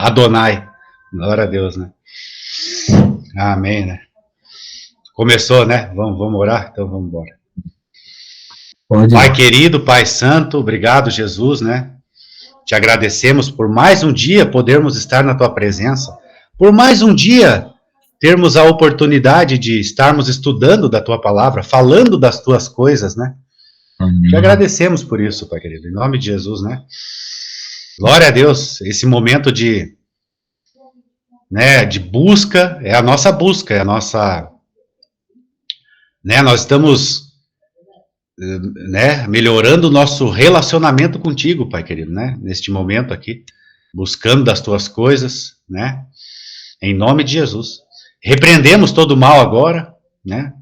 Adonai. Glória a Deus, né? Amém, né? Começou, né? Vamos orar? Então vamos embora. Pai querido, Pai santo, obrigado, Jesus, né? Te agradecemos por mais um dia podermos estar na tua presença, por mais um dia termos a oportunidade de estarmos estudando da tua palavra, falando das tuas coisas, né? Te agradecemos por isso, Pai querido, em nome de Jesus, né? Glória a Deus, esse momento de busca, é a nossa busca, é a nossa, né, nós estamos, né, melhorando o nosso relacionamento contigo, Pai querido, né, neste momento aqui, buscando das tuas coisas, né, em nome de Jesus. Repreendemos todo o mal agora, né,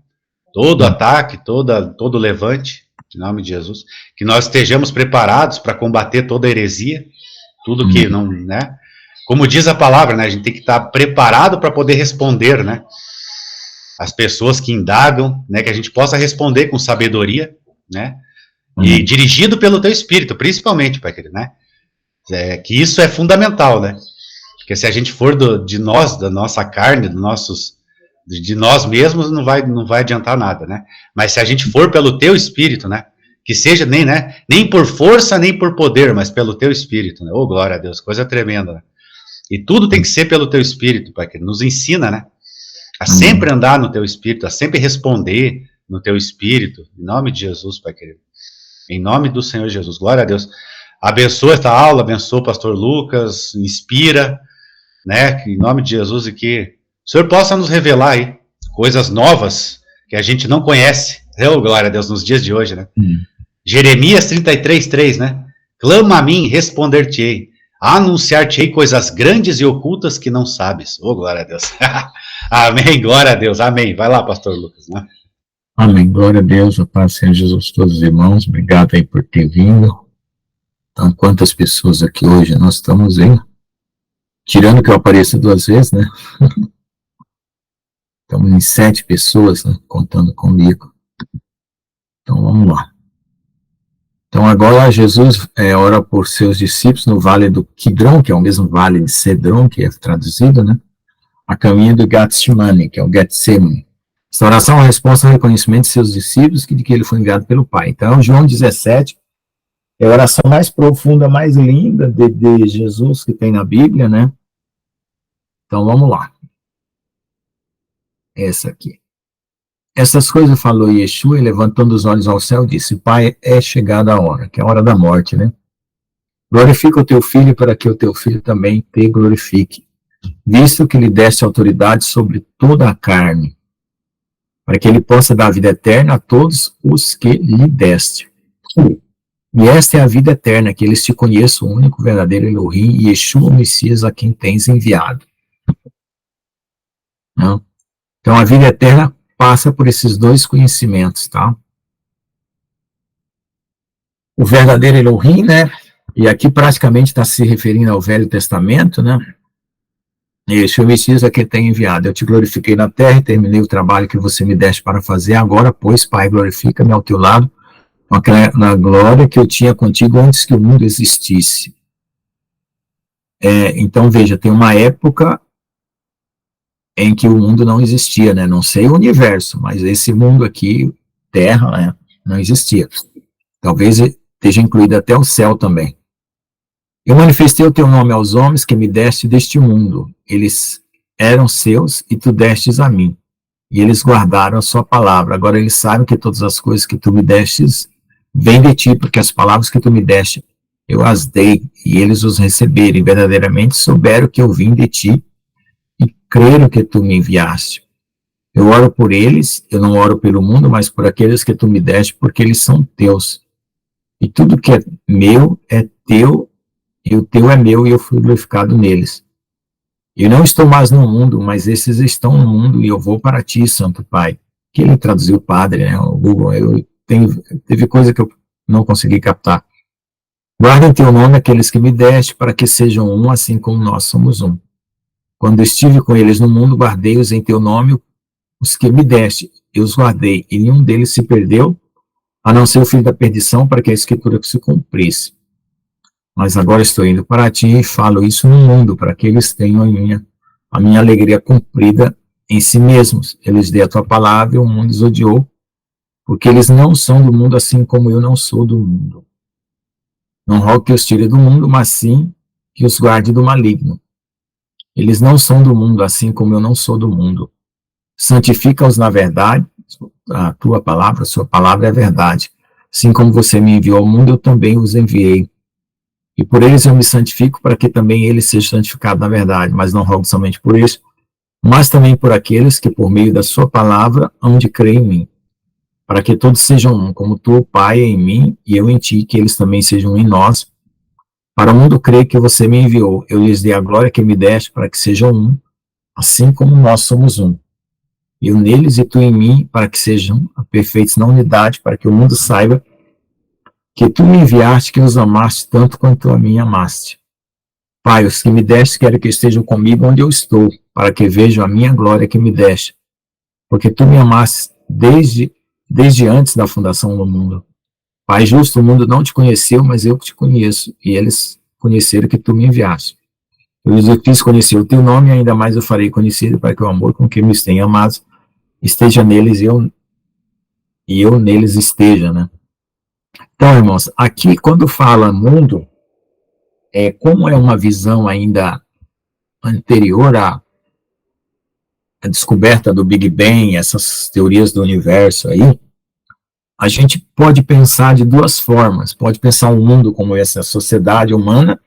todo ataque, todo levante, em nome de Jesus, que nós estejamos preparados para combater toda heresia, tudo que não, né, como diz a palavra, né, a gente tem que estar preparado para poder responder, né, as pessoas que indagam, né, que a gente possa responder com sabedoria, né, e dirigido pelo teu Espírito, principalmente, Pai querido, né, que isso é fundamental, né, porque se a gente for de nós, da nossa carne, de nós mesmos, não vai adiantar nada, né, mas se a gente for pelo teu Espírito, né, que seja nem por força, nem por poder, mas pelo teu Espírito, né, oh, glória a Deus, coisa tremenda, né, e tudo tem que ser pelo teu Espírito, Pai querido, nos ensina, né, a sempre andar no teu Espírito, a sempre responder no teu Espírito, em nome de Jesus, Pai querido, em nome do Senhor Jesus, glória a Deus, abençoa esta aula, abençoa o pastor Lucas, inspira, né, em nome de Jesus, e que o Senhor possa nos revelar aí, coisas novas, que a gente não conhece, oh, glória a Deus, nos dias de hoje, né, Jeremias 33:3, né, clama a mim, responder-te-ei, anunciar-te-ei coisas grandes e ocultas que não sabes. Oh, glória a Deus. Amém, glória a Deus, amém. Vai lá, pastor Lucas, né? Amém, glória a Deus, a paz do Senhor Jesus, todos os irmãos, obrigado aí por ter vindo. Então, quantas pessoas aqui hoje nós estamos aí? Tirando que eu apareça 2 vezes, né? Estamos em 7 pessoas, né? Contando comigo. Então, vamos lá. Então, agora Jesus ora por seus discípulos no vale do Quidrão, que é o mesmo vale de Cedron, que é traduzido, né? A caminho do Getsemane, que é o Getsemane. Essa oração é uma resposta ao reconhecimento de seus discípulos de que ele foi enviado pelo Pai. Então, João 17 é a oração mais profunda, mais linda de Jesus que tem na Bíblia, né? Então, vamos lá. Essa aqui. Essas coisas falou Yeshua, e levantando os olhos ao céu, disse, Pai, é chegada a hora, que é a hora da morte, né? Glorifica o teu filho para que o teu filho também te glorifique, visto que lhe deste autoridade sobre toda a carne, para que ele possa dar vida eterna a todos os que lhe deste. E esta é a vida eterna, que eles te conheçam, o único verdadeiro Elohim, e Yeshua, o Messias, a quem tens enviado. Não? Então, a vida eterna passa por esses 2 conhecimentos, tá? O verdadeiro Elohim, né? E aqui praticamente está se referindo ao Velho Testamento, né? Este é o Messias a quem tem enviado. Eu te glorifiquei na terra e terminei o trabalho que você me deste para fazer. Agora, pois, Pai, glorifica-me ao teu lado, na glória que eu tinha contigo antes que o mundo existisse. Então, veja, tem uma época em que o mundo não existia, né? Não sei o universo, mas esse mundo aqui, Terra, né, não existia. Talvez esteja incluído até o céu também. Eu manifestei o teu nome aos homens que me deste deste mundo. Eles eram seus e tu destes a mim. E eles guardaram a sua palavra. Agora eles sabem que todas as coisas que tu me destes vêm de ti, porque as palavras que tu me deste, eu as dei, e eles os receberam, e verdadeiramente souberam que eu vim de ti, e creram que tu me enviaste. Eu oro por eles, eu não oro pelo mundo, mas por aqueles que tu me deste, porque eles são teus. E tudo que é meu é teu, e o teu é meu, e eu fui glorificado neles. Eu não estou mais no mundo, mas esses estão no mundo, e eu vou para ti, Santo Pai. Que ele traduziu o Padre, né, o Google, teve coisa que eu não consegui captar. Guarda em teu nome aqueles que me deste, para que sejam um, assim como nós somos um. Quando estive com eles no mundo, guardei-os em teu nome, os que me deste, eu os guardei, e nenhum deles se perdeu, a não ser o filho da perdição, para que a escritura se cumprisse. mas agora estou indo para ti e falo isso no mundo, para que eles tenham a minha alegria cumprida em si mesmos. Eles dê a tua palavra e o mundo os odiou, porque eles não são do mundo assim como eu não sou do mundo. Não rogo que os tire do mundo, mas sim que os guarde do maligno. Eles não são do mundo assim como eu não sou do mundo. Santifica-os na verdade, a tua palavra, a sua palavra é verdade. Assim como você me enviou ao mundo, eu também os enviei. E por eles eu me santifico, para que também eles sejam santificados na verdade. Mas não rogo somente por isso, mas também por aqueles que por meio da sua palavra hão de crer em mim. Para que todos sejam um, como tu, Pai, em mim, e eu em ti, que eles também sejam em nós. Para o mundo crer que você me enviou, eu lhes dei a glória que me deste, para que sejam um, assim como nós somos um. Eu neles e tu em mim, para que sejam perfeitos na unidade, para que o mundo saiba que tu me enviaste, que os amaste tanto quanto a mim amaste. Pai, os que me deste, quero que estejam comigo onde eu estou, para que vejam a minha glória que me deste, porque tu me amaste desde antes da fundação do mundo. Pai justo, o mundo não te conheceu, mas eu te conheço, e eles conheceram que tu me enviaste. Eu lhes fiz conhecer o teu nome, e ainda mais eu farei conhecido, para que o amor com que me têm amado esteja neles e eu neles esteja, né? Então, irmãos, aqui quando fala mundo, como é uma visão ainda anterior à descoberta do Big Bang, essas teorias do universo aí, a gente pode pensar de duas formas. Pode pensar o mundo como essa sociedade humana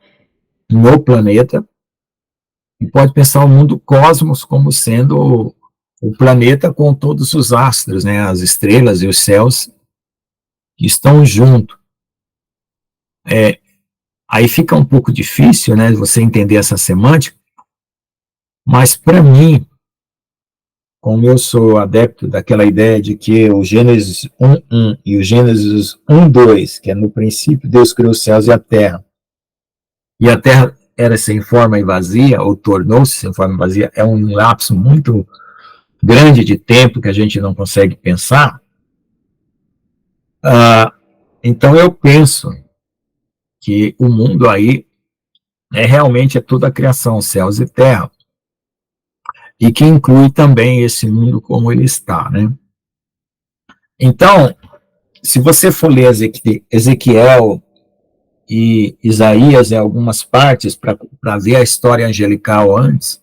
no planeta, e pode pensar o mundo cosmos como sendo o planeta com todos os astros, né, as estrelas e os céus que estão juntos. Aí fica um pouco difícil, né, você entender essa semântica, mas para mim, como eu sou adepto daquela ideia de que o Gênesis 1:1 e o Gênesis 1:2, que é no princípio Deus criou os céus e a terra era sem forma e vazia, ou tornou-se sem forma e vazia, é um lapso muito grande de tempo que a gente não consegue pensar. Então eu penso que o mundo aí realmente é toda a criação, céus e terra, e que inclui também esse mundo como ele está, né? Então, se você for ler Ezequiel e Isaías em algumas partes, para ver a história angelical antes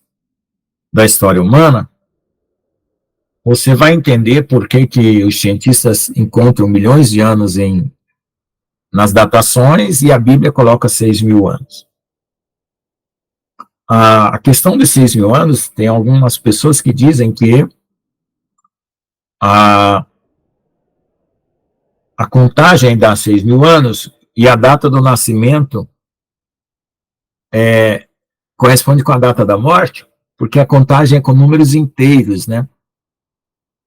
da história humana, você vai entender por que os cientistas encontram milhões de anos nas datações e a Bíblia coloca 6.000 anos. A questão de 6.000 anos, tem algumas pessoas que dizem que a contagem dá 6.000 anos e a data do nascimento corresponde com a data da morte, porque a contagem é com números inteiros, né?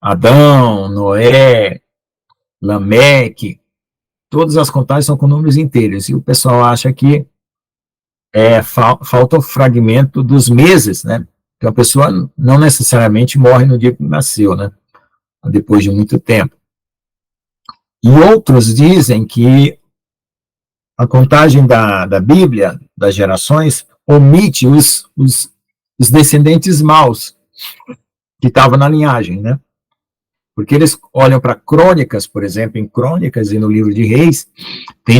Adão, Noé, Lameque, todas as contagens são com números inteiros, e o pessoal acha que falta o fragmento dos meses, né? Que a pessoa não necessariamente morre no dia que nasceu, né? Depois de muito tempo. E outros dizem que a contagem da Bíblia, das gerações, omite os descendentes maus que estavam na linhagem, né? Porque eles olham para crônicas, por exemplo, em crônicas e no livro de reis, tem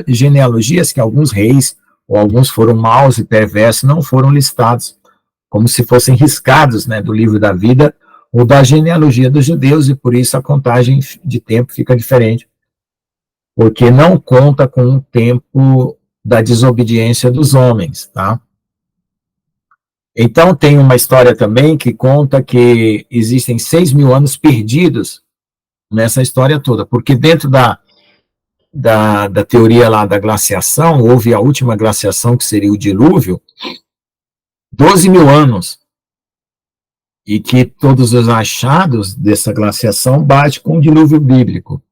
genealogias que alguns reis, ou alguns foram maus e perversos, não foram listados, como se fossem riscados, né, do livro da vida ou da genealogia dos judeus, e por isso a contagem de tempo fica diferente, porque não conta com o tempo da desobediência dos homens, tá? Então tem uma história também que conta que existem 6.000 anos perdidos nessa história toda, porque dentro da teoria lá da glaciação, houve a última glaciação, que seria o dilúvio, 12.000 anos, e que todos os achados dessa glaciação batem com o dilúvio bíblico.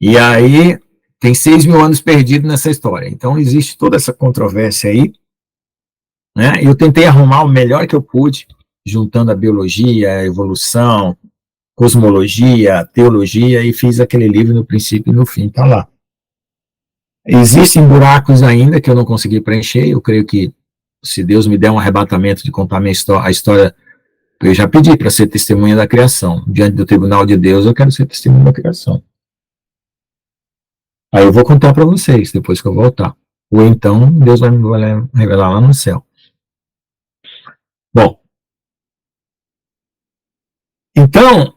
E aí tem 6.000 anos perdidos nessa história. Então existe toda essa controvérsia aí, né? Eu tentei arrumar o melhor que eu pude, juntando a biologia, a evolução, cosmologia, teologia, e fiz aquele livro no princípio e no fim, tá lá. Existem buracos ainda que eu não consegui preencher. Eu creio que se Deus me der um arrebatamento de contar a história, eu já pedi para ser testemunha da criação. Diante do tribunal de Deus, eu quero ser testemunha da criação. Aí eu vou contar para vocês depois que eu voltar. Ou então Deus vai me revelar lá no céu. Bom, então,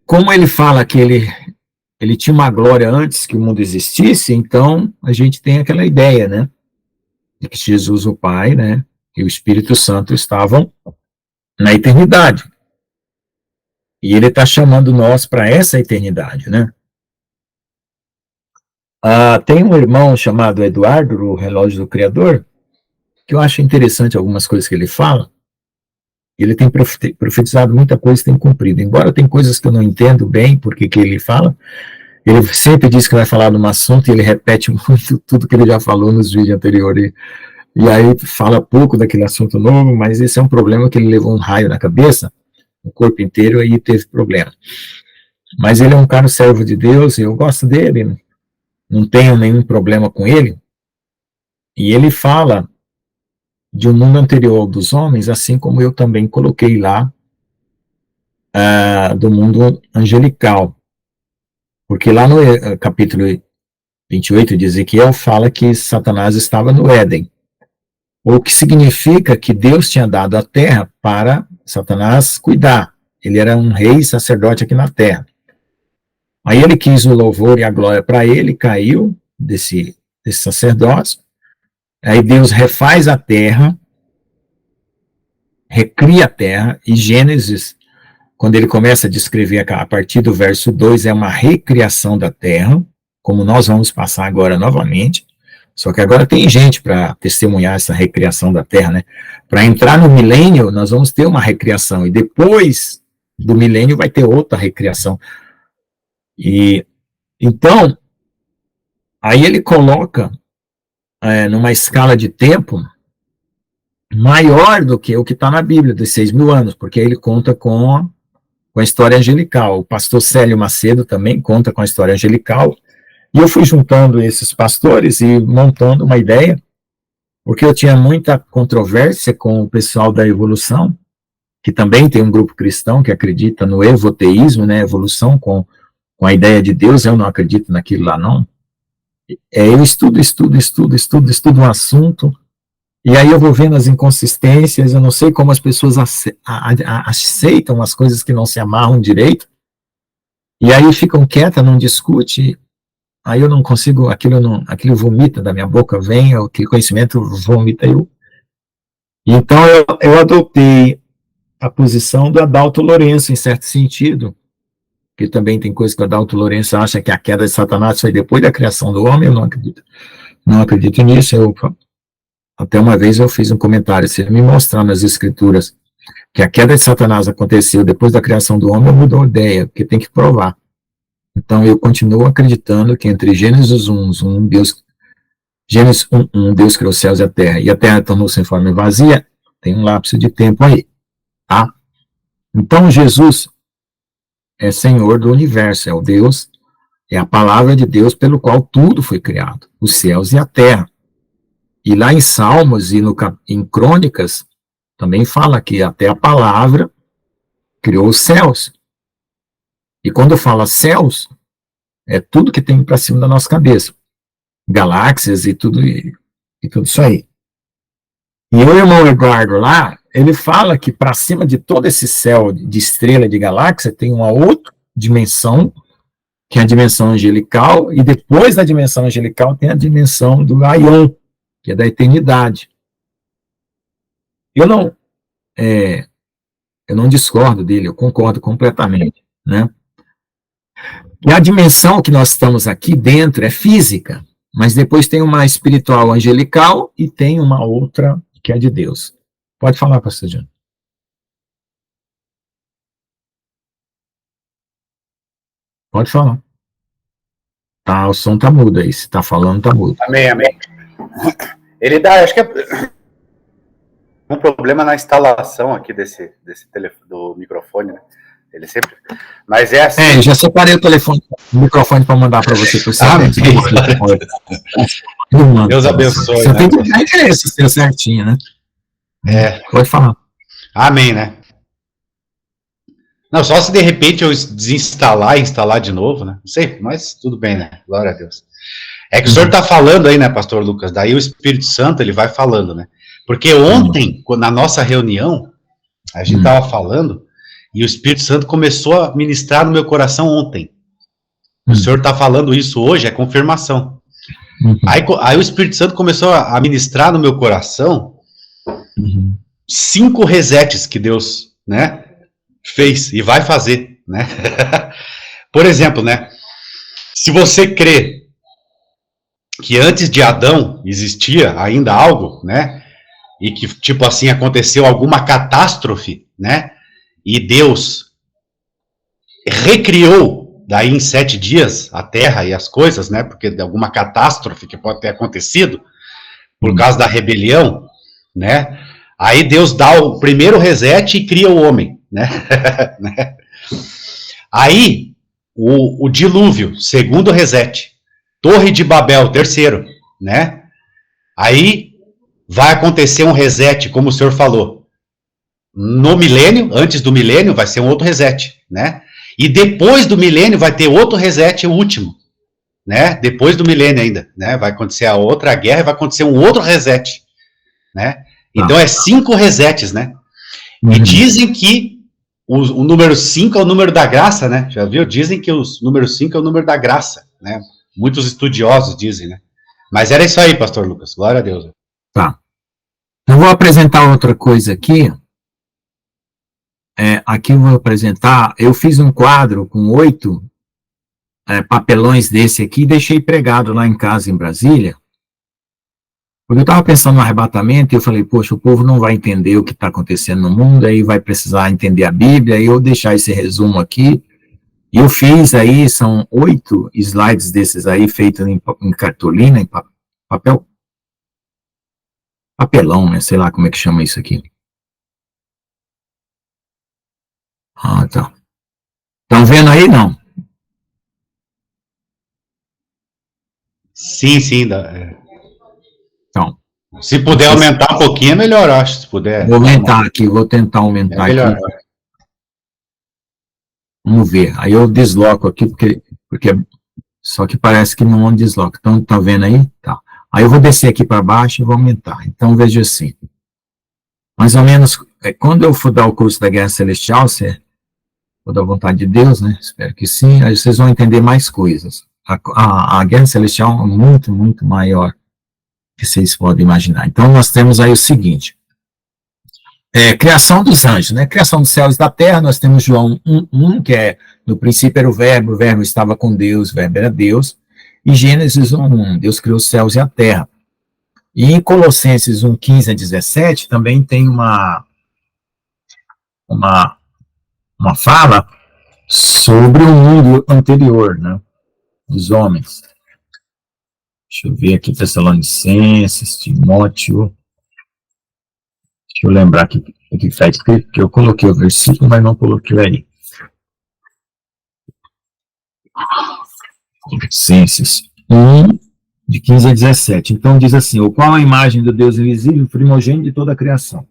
como ele fala que ele tinha uma glória antes que o mundo existisse, então a gente tem aquela ideia, né? De que Jesus, o Pai, né? E o Espírito Santo estavam na eternidade. E ele está chamando nós para essa eternidade, né? Tem um irmão chamado Eduardo, o Relógio do Criador, que eu acho interessante algumas coisas que ele fala. Ele tem profetizado muita coisa e tem cumprido. Embora tem coisas que eu não entendo bem porque que ele fala, ele sempre diz que vai falar de um assunto e ele repete muito tudo que ele já falou nos vídeos anteriores. E aí fala pouco daquele assunto novo, mas esse é um problema que ele levou um raio na cabeça, o corpo inteiro, aí teve problema. Mas ele é um cara servo de Deus, e eu gosto dele, não tenho nenhum problema com ele. E ele fala de um mundo anterior dos homens, assim como eu também coloquei lá do mundo angelical. Porque lá no capítulo 28 de Ezequiel fala que Satanás estava no Éden. O que significa que Deus tinha dado a terra para Satanás cuidar. Ele era um rei e sacerdote aqui na terra. Aí ele quis o louvor e a glória para ele, caiu desse sacerdócio. Aí Deus refaz a terra, recria a terra, e Gênesis, quando ele começa a descrever a partir do verso 2, é uma recriação da terra, como nós vamos passar agora novamente. Só que agora tem gente para testemunhar essa recriação da terra, né? Para entrar no milênio, nós vamos ter uma recriação, e depois do milênio vai ter outra recriação. E então, aí ele coloca numa escala de tempo maior do que o que está na Bíblia, de 6.000 anos, porque ele conta com a história angelical. O pastor Célio Macedo também conta com a história angelical. E eu fui juntando esses pastores e montando uma ideia, porque eu tinha muita controvérsia com o pessoal da evolução, que também tem um grupo cristão que acredita no evoteísmo, né, evolução com a ideia de Deus. Eu não acredito naquilo lá, não. Eu estudo um assunto, e aí eu vou vendo as inconsistências, eu não sei como as pessoas aceitam as coisas que não se amarram direito, e aí ficam quietas, não discute. Aí eu não consigo, aquilo vomita da minha boca, vem, aquele conhecimento vomita eu. Então eu adotei a posição do Adalto Lourenço, em certo sentido, que também tem coisa que o Adalto Lourenço acha que a queda de Satanás foi depois da criação do homem. Eu não acredito nisso. Até uma vez eu fiz um comentário: se ele me mostrar nas escrituras que a queda de Satanás aconteceu depois da criação do homem, eu mudo a ideia, porque tem que provar. Então eu continuo acreditando que entre Gênesis 1, Gênesis 1, Deus criou os céus e a terra tornou-se em forma vazia, tem um lapso de tempo aí, tá? Então Jesus é Senhor do universo, é o Deus, é a palavra de Deus pelo qual tudo foi criado, os céus e a terra. E lá em Salmos e em Crônicas, também fala que até a palavra criou os céus. E quando fala céus, é tudo que tem para cima da nossa cabeça. Galáxias e tudo isso aí. E o irmão Eduardo lá, ele fala que para cima de todo esse céu de estrela, de galáxia, tem uma outra dimensão, que é a dimensão angelical, e depois da dimensão angelical tem a dimensão do Aion, que é da eternidade. Eu não discordo dele, eu concordo completamente, né? E a dimensão que nós estamos aqui dentro é física, mas depois tem uma espiritual angelical e tem uma outra que é de Deus. Pode falar, pastor John. Pode falar. Tá, o som tá mudo aí, se tá falando tá mudo. Amém. Ele acho que é um problema na instalação aqui do microfone, né? Ele sempre... Mas é assim... É, já separei o microfone para mandar para você. Deus abençoe. Você tem que dar interesse, seu certinho, né? Pode falar. Amém, né? Não, só se de repente eu desinstalar e instalar de novo, né? Não sei, mas tudo bem, né? Glória a Deus. É que o senhor está falando aí, né, pastor Lucas? Daí o Espírito Santo, ele vai falando, né? Porque ontem, na nossa reunião, a gente estava falando, e o Espírito Santo começou a ministrar no meu coração ontem. O senhor está falando isso hoje, é confirmação. Aí o Espírito Santo começou a ministrar no meu coração 5 resets que Deus, né, fez e vai fazer, né? Por exemplo, né, se você crê que antes de Adão existia ainda algo, né, e que, tipo assim, aconteceu alguma catástrofe, né, e Deus recriou daí em 7 dias a terra e as coisas, né, porque de alguma catástrofe que pode ter acontecido por causa da rebelião, né, aí Deus dá o primeiro reset e cria o homem, né, aí o dilúvio, segundo reset, Torre de Babel, terceiro, né, aí vai acontecer um reset, como o senhor falou, no milênio, antes do milênio vai ser um outro reset, né, e depois do milênio vai ter outro reset, o último, né, depois do milênio ainda, né, vai acontecer a outra guerra e vai acontecer um outro reset, né, então é 5 resets, né, e dizem que o número 5 é o número da graça, né, já viu? Dizem que o número 5 é o número da graça, né, muitos estudiosos dizem, né, mas era isso aí, pastor Lucas, glória a Deus. Tá, eu vou apresentar outra coisa aqui. Aqui eu vou apresentar, eu fiz um quadro com 8 papelões desse aqui e deixei pregado lá em casa em Brasília, porque eu estava pensando no arrebatamento e eu falei, poxa, o povo não vai entender o que está acontecendo no mundo, aí vai precisar entender a Bíblia, aí eu vou deixar esse resumo aqui, e eu fiz aí, são 8 slides desses aí, feitos em cartolina, em papelão, né, sei lá como é que chama isso aqui. Ah, tá. Estão vendo aí, não? Sim. Então. Se puder aumentar um pouquinho, é melhor, eu acho, se puder. Vou aumentar aqui, vou tentar aumentar aqui. Vamos ver. Aí eu desloco aqui, porque só que parece que não desloca. Então, tá vendo aí? Tá. Aí eu vou descer aqui para baixo e vou aumentar. Então, veja assim. Mais ou menos, quando eu for dar o curso da Guerra Celestial, vou dar vontade de Deus, né? Espero que sim. Aí vocês vão entender mais coisas. A Guerra Celestial é muito, muito maior que vocês podem imaginar. Então, nós temos aí o seguinte. Criação dos anjos, né? Criação dos céus e da terra, nós temos João 1, que é, no princípio era o verbo estava com Deus, o verbo era Deus, e Gênesis 1, Deus criou os céus e a terra. E em Colossenses 1, 15 a 17, também tem uma fala sobre o mundo anterior, né? Dos homens. Deixa eu ver aqui, Tessalonicenses, Timóteo. Deixa eu lembrar aqui o que está escrito, que eu coloquei o versículo, mas não coloquei aí. Colossenses 1, de 15 a 17. Então diz assim, o qual a imagem do Deus invisível, primogênito de toda a criação.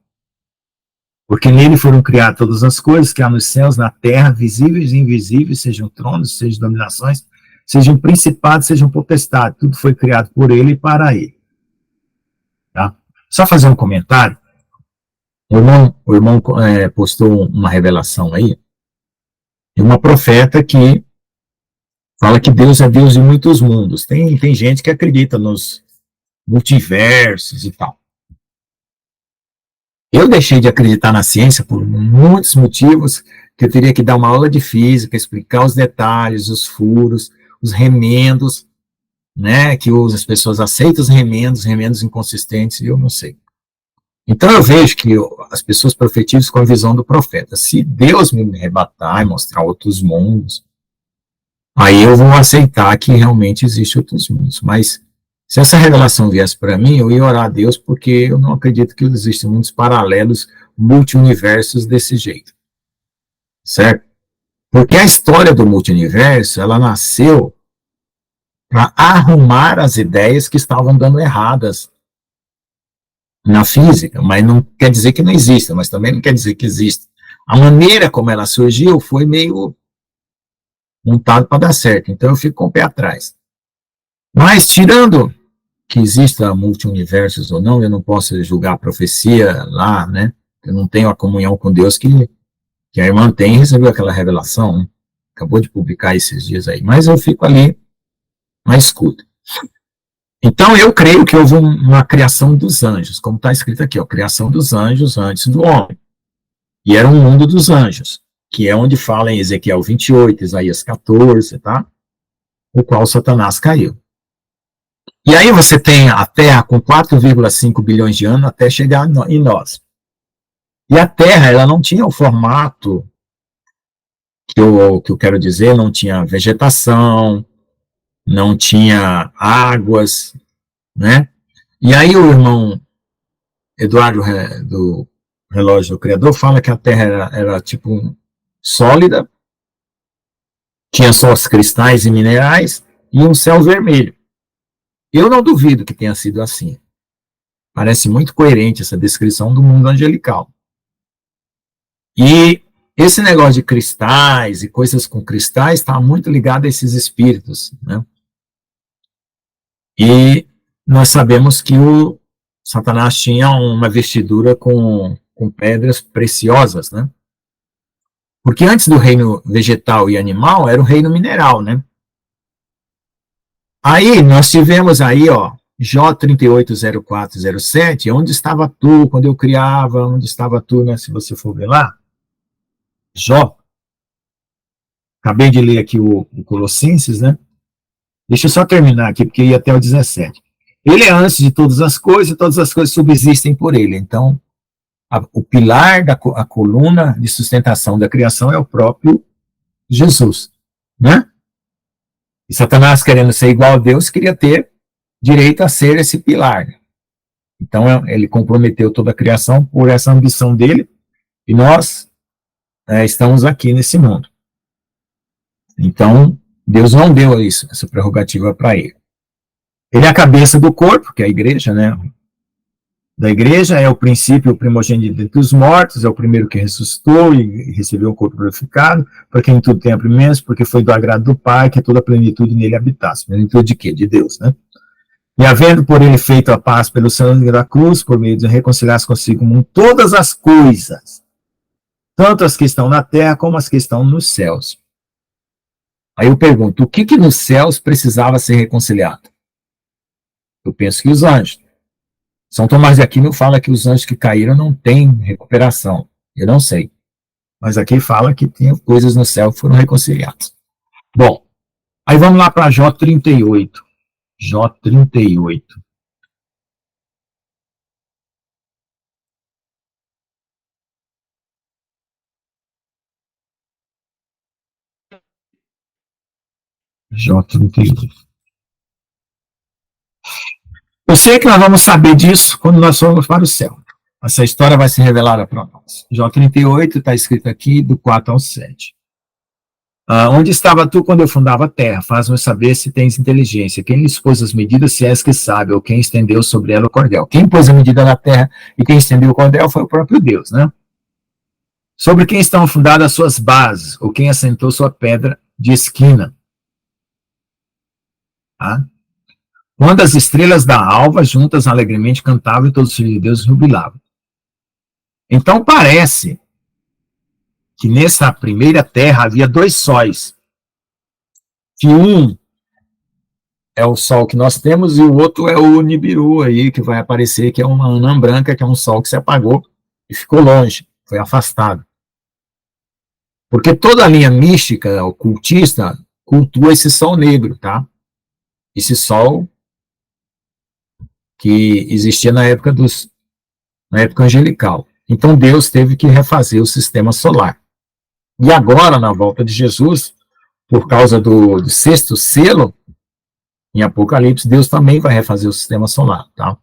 Porque nele foram criadas todas as coisas que há nos céus, na terra, visíveis e invisíveis, sejam tronos, sejam dominações, sejam principados, sejam potestades. Tudo foi criado por ele e para ele. Tá? Só fazer um comentário. O irmão postou uma revelação aí, de uma profeta que fala que Deus é Deus de muitos mundos. Tem gente que acredita nos multiversos e tal. Eu deixei de acreditar na ciência por muitos motivos, que eu teria que dar uma aula de física, explicar os detalhes, os furos, os remendos, né, que as pessoas aceitam os remendos inconsistentes, e eu não sei. Então eu vejo que as pessoas profetizam com a visão do profeta. Se Deus me arrebatar e mostrar outros mundos, aí eu vou aceitar que realmente existem outros mundos. Mas se essa revelação viesse para mim, eu ia orar a Deus, porque eu não acredito que existem mundos paralelos, multi-universos desse jeito. Certo? Porque a história do multiverso, ela nasceu para arrumar as ideias que estavam dando erradas na física, mas não quer dizer que não exista, mas também não quer dizer que existe. A maneira como ela surgiu foi meio montado para dar certo, então eu fico com o pé atrás. Mas, tirando que exista multi-universos ou não, eu não posso julgar a profecia lá, né? Eu não tenho a comunhão com Deus que a irmã tem e recebeu aquela revelação, né? Acabou de publicar esses dias aí, mas eu fico ali na escuta. Então, eu creio que houve uma criação dos anjos, como está escrito aqui, ó, criação dos anjos antes do homem. E era um mundo dos anjos, que é onde fala em Ezequiel 28, Isaías 14, tá? O qual Satanás caiu. E aí você tem a Terra com 4,5 bilhões de anos até chegar em nós. E a Terra, ela não tinha o formato que eu quero dizer, não tinha vegetação, não tinha águas, né? E aí o irmão Eduardo, do Relógio do Criador, fala que a Terra era tipo sólida, tinha só os cristais e minerais, e um céu vermelho. Eu não duvido que tenha sido assim. Parece muito coerente essa descrição do mundo angelical. E esse negócio de cristais e coisas com cristais está muito ligado a esses espíritos, né? E nós sabemos que o Satanás tinha uma vestidura com pedras preciosas, né? Porque antes do reino vegetal e animal, era o reino mineral, né? Aí, nós tivemos aí, ó, Jó 380407, onde estava tu quando eu criava, onde estava tu, né? Se você for ver lá, Jó, acabei de ler aqui o Colossenses, né? Deixa eu só terminar aqui, porque ia até o 17. Ele é antes de todas as coisas, e todas as coisas subsistem por ele. Então, o pilar a coluna de sustentação da criação é o próprio Jesus, né? E Satanás, querendo ser igual a Deus, queria ter direito a ser esse pilar. Então, ele comprometeu toda a criação por essa ambição dele, e nós estamos aqui nesse mundo. Então, Deus não deu isso, essa prerrogativa para ele. Ele é a cabeça do corpo, que é a igreja, né? Da igreja, é o princípio, o primogênito dentre os mortos, é o primeiro que ressuscitou e recebeu o corpo glorificado, para quem tudo tem a primência, porque foi do agrado do Pai, que toda a plenitude nele habitasse. Plenitude de quê? De Deus, né? E havendo por ele feito a paz pelo sangue da cruz, por meio de reconciliar-se consigo com todas as coisas, tanto as que estão na terra como as que estão nos céus. Aí eu pergunto, o que nos céus precisava ser reconciliado? Eu penso que os anjos. São Tomás de Aquino fala que os anjos que caíram não têm recuperação. Eu não sei. Mas aqui fala que tem coisas no céu que foram reconciliadas. Bom, aí vamos lá para Jó 38. Jó 38. Jó 38. Eu sei que nós vamos saber disso quando nós formos para o céu. Essa história vai ser revelada para nós. Jó 38 está escrito aqui do 4 ao 7. Onde estava tu quando eu fundava a terra? Faz-me saber se tens inteligência. Quem lhes pôs as medidas, se és que sabe, ou quem estendeu sobre ela o cordel. Quem pôs a medida na terra e quem estendeu o cordel foi o próprio Deus, né? Sobre quem estão fundadas as suas bases, ou quem assentou sua pedra de esquina. Tá? Quando as estrelas da alva juntas alegremente cantavam e todos os filhos de Deus jubilavam. Então parece que nessa primeira terra havia dois sóis. Que um é o sol que nós temos e o outro é o Nibiru aí, que vai aparecer, que é uma anã branca, que é um sol que se apagou e ficou longe, foi afastado. Porque toda a linha mística, ocultista, cultua esse sol negro, tá? Esse sol que existia na época angelical. Então Deus teve que refazer o sistema solar. E agora, na volta de Jesus, por causa do sexto selo, em Apocalipse, Deus também vai refazer o sistema solar, tá?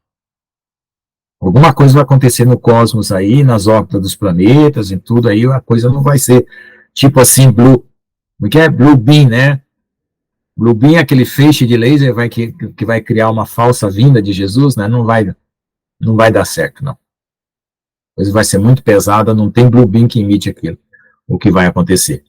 Alguma coisa vai acontecer no cosmos aí, nas órbitas dos planetas e tudo aí, a coisa não vai ser tipo assim, blue, Porque é Blue Beam, né? Blue Beam é aquele feixe de laser que vai criar uma falsa vinda de Jesus, né? Não vai dar certo, não. A coisa vai ser muito pesada, não tem Blue Beam que imite aquilo, o que vai acontecer.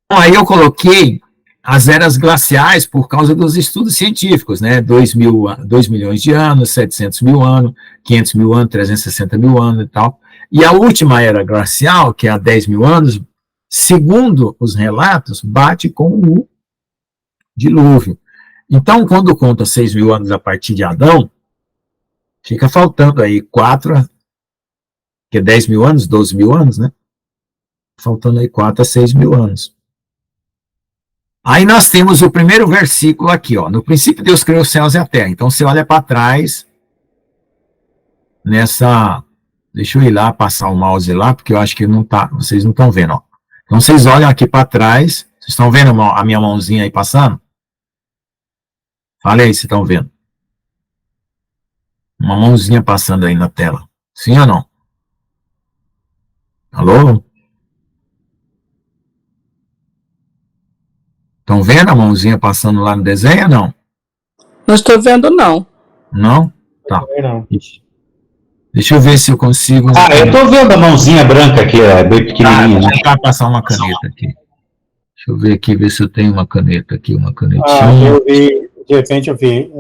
Então, aí eu coloquei as eras glaciais por causa dos estudos científicos, né? 2 milhões de anos, 700 mil anos, 500 mil anos, 360 mil anos e tal. E a última era glacial, que é há 10 mil anos, segundo os relatos, bate com o dilúvio. Então, quando conta 6 mil anos a partir de Adão, fica faltando aí 4, que é 10 mil anos, 12 mil anos, né? Faltando aí 4 a 6 mil anos. Aí nós temos o primeiro versículo aqui, ó. No princípio Deus criou os céus e a terra. Então você olha para trás, nessa... Deixa eu ir lá, passar o mouse lá, porque eu acho que não tá, vocês não estão vendo, ó. Então vocês olham aqui para trás, vocês estão vendo a minha mãozinha aí passando? Fala aí se estão vendo. Uma mãozinha passando aí na tela. Sim ou não? Alô? Estão vendo a mãozinha passando lá no desenho ou não? Não estou vendo, não. Não? Tá. Não. Deixa eu ver se eu consigo... Eu tô vendo a mãozinha branca aqui, é bem pequenininha. Vou tentar passar uma caneta aqui. Deixa eu ver aqui, ver se eu tenho uma caneta aqui, uma canetinha. Eu vi, de repente eu vi.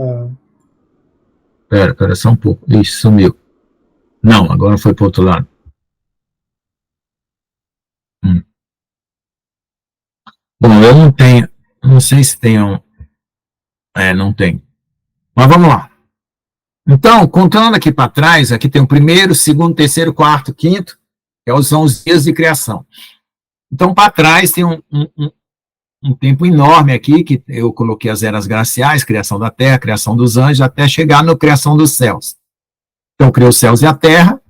Pera, só um pouco. Ixi, sumiu. Não, agora foi para o outro lado. Bom, eu não tenho, não sei se tem não tem. Mas vamos lá. Então, contando aqui para trás, aqui tem o primeiro, segundo, terceiro, quarto, quinto, que são os dias de criação. Então, para trás tem um tempo enorme aqui, que eu coloquei as eras glaciais, criação da terra, criação dos anjos, até chegar na criação dos céus. Então, criou os céus e a terra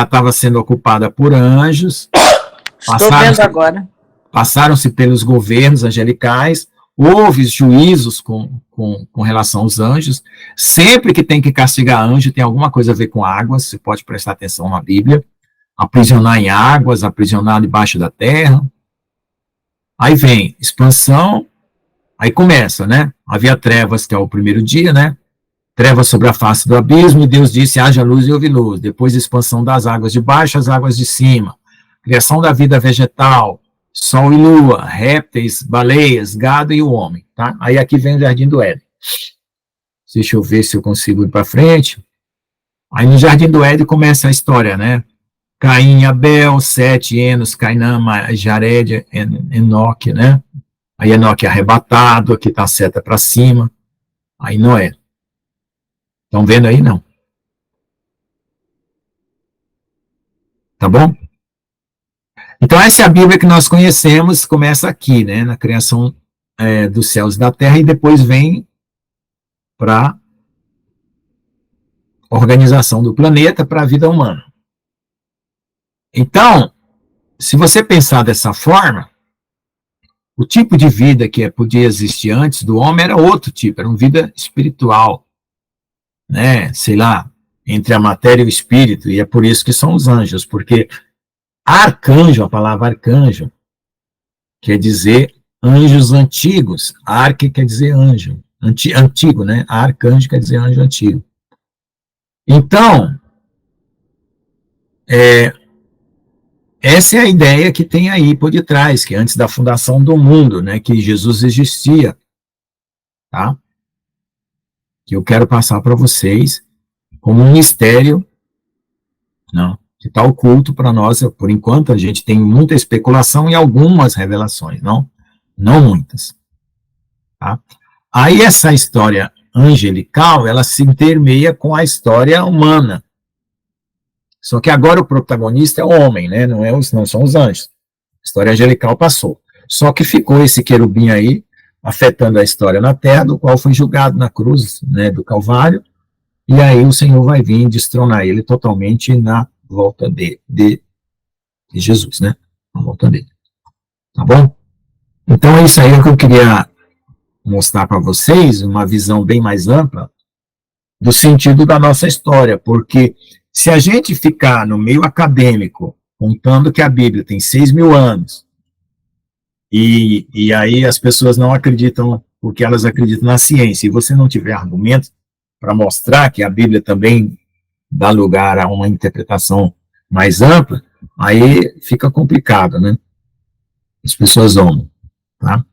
estava sendo ocupada por anjos. Estou vendo agora. Passaram-se pelos governos angelicais, houve juízos com relação aos anjos. Sempre que tem que castigar anjo, tem alguma coisa a ver com águas, você pode prestar atenção na Bíblia. Aprisionar em águas, aprisionar debaixo da terra. Aí vem expansão, aí começa, né? Havia trevas, que é o primeiro dia, né? Trevas sobre a face do abismo, e Deus disse, haja luz e houve luz. Depois expansão das águas de baixo, as águas de cima. Criação da vida vegetal, sol e lua, répteis, baleias, gado e o homem, tá? Aí aqui vem o Jardim do Éden. Deixa eu ver se eu consigo ir para frente. Aí no Jardim do Éden começa a história, né? Caim, Abel, Sete, Enos, Cainã, Jared, Enoque, né? Aí Enoque é arrebatado, aqui está a seta para cima. Aí Noé. Estão vendo aí? Não. Tá bom? Então, essa é a Bíblia que nós conhecemos, começa aqui, né? Na criação dos céus e da terra, e depois vem para a organização do planeta, para a vida humana. Então, se você pensar dessa forma, o tipo de vida que podia existir antes do homem era outro tipo, era uma vida espiritual, né? Sei lá, entre a matéria e o espírito, e é por isso que são os anjos, porque arcanjo, a palavra arcanjo, quer dizer anjos antigos, arque quer dizer anjo, antigo, né? Arcanjo quer dizer anjo antigo. Então, essa é a ideia que tem aí por detrás, que antes da fundação do mundo, né, que Jesus existia, tá? Que eu quero passar para vocês como um mistério, não, que está oculto para nós. Por enquanto, a gente tem muita especulação e algumas revelações, não muitas. Tá? Aí essa história angelical, ela se intermeia com a história humana. Só que agora o protagonista é o homem, né? Não são os anjos. A história angelical passou. Só que ficou esse querubim aí, afetando a história na terra, do qual foi julgado na cruz, né, do Calvário, e aí o Senhor vai vir destronar ele totalmente na volta de Jesus, né? Na volta dele. Tá bom? Então é isso aí que eu queria mostrar para vocês, uma visão bem mais ampla do sentido da nossa história, porque se a gente ficar no meio acadêmico, contando que a Bíblia tem 6 mil anos, E aí as pessoas não acreditam, porque elas acreditam na ciência. E você não tiver argumentos para mostrar que a Bíblia também dá lugar a uma interpretação mais ampla, aí fica complicado, né? As pessoas vão, tá?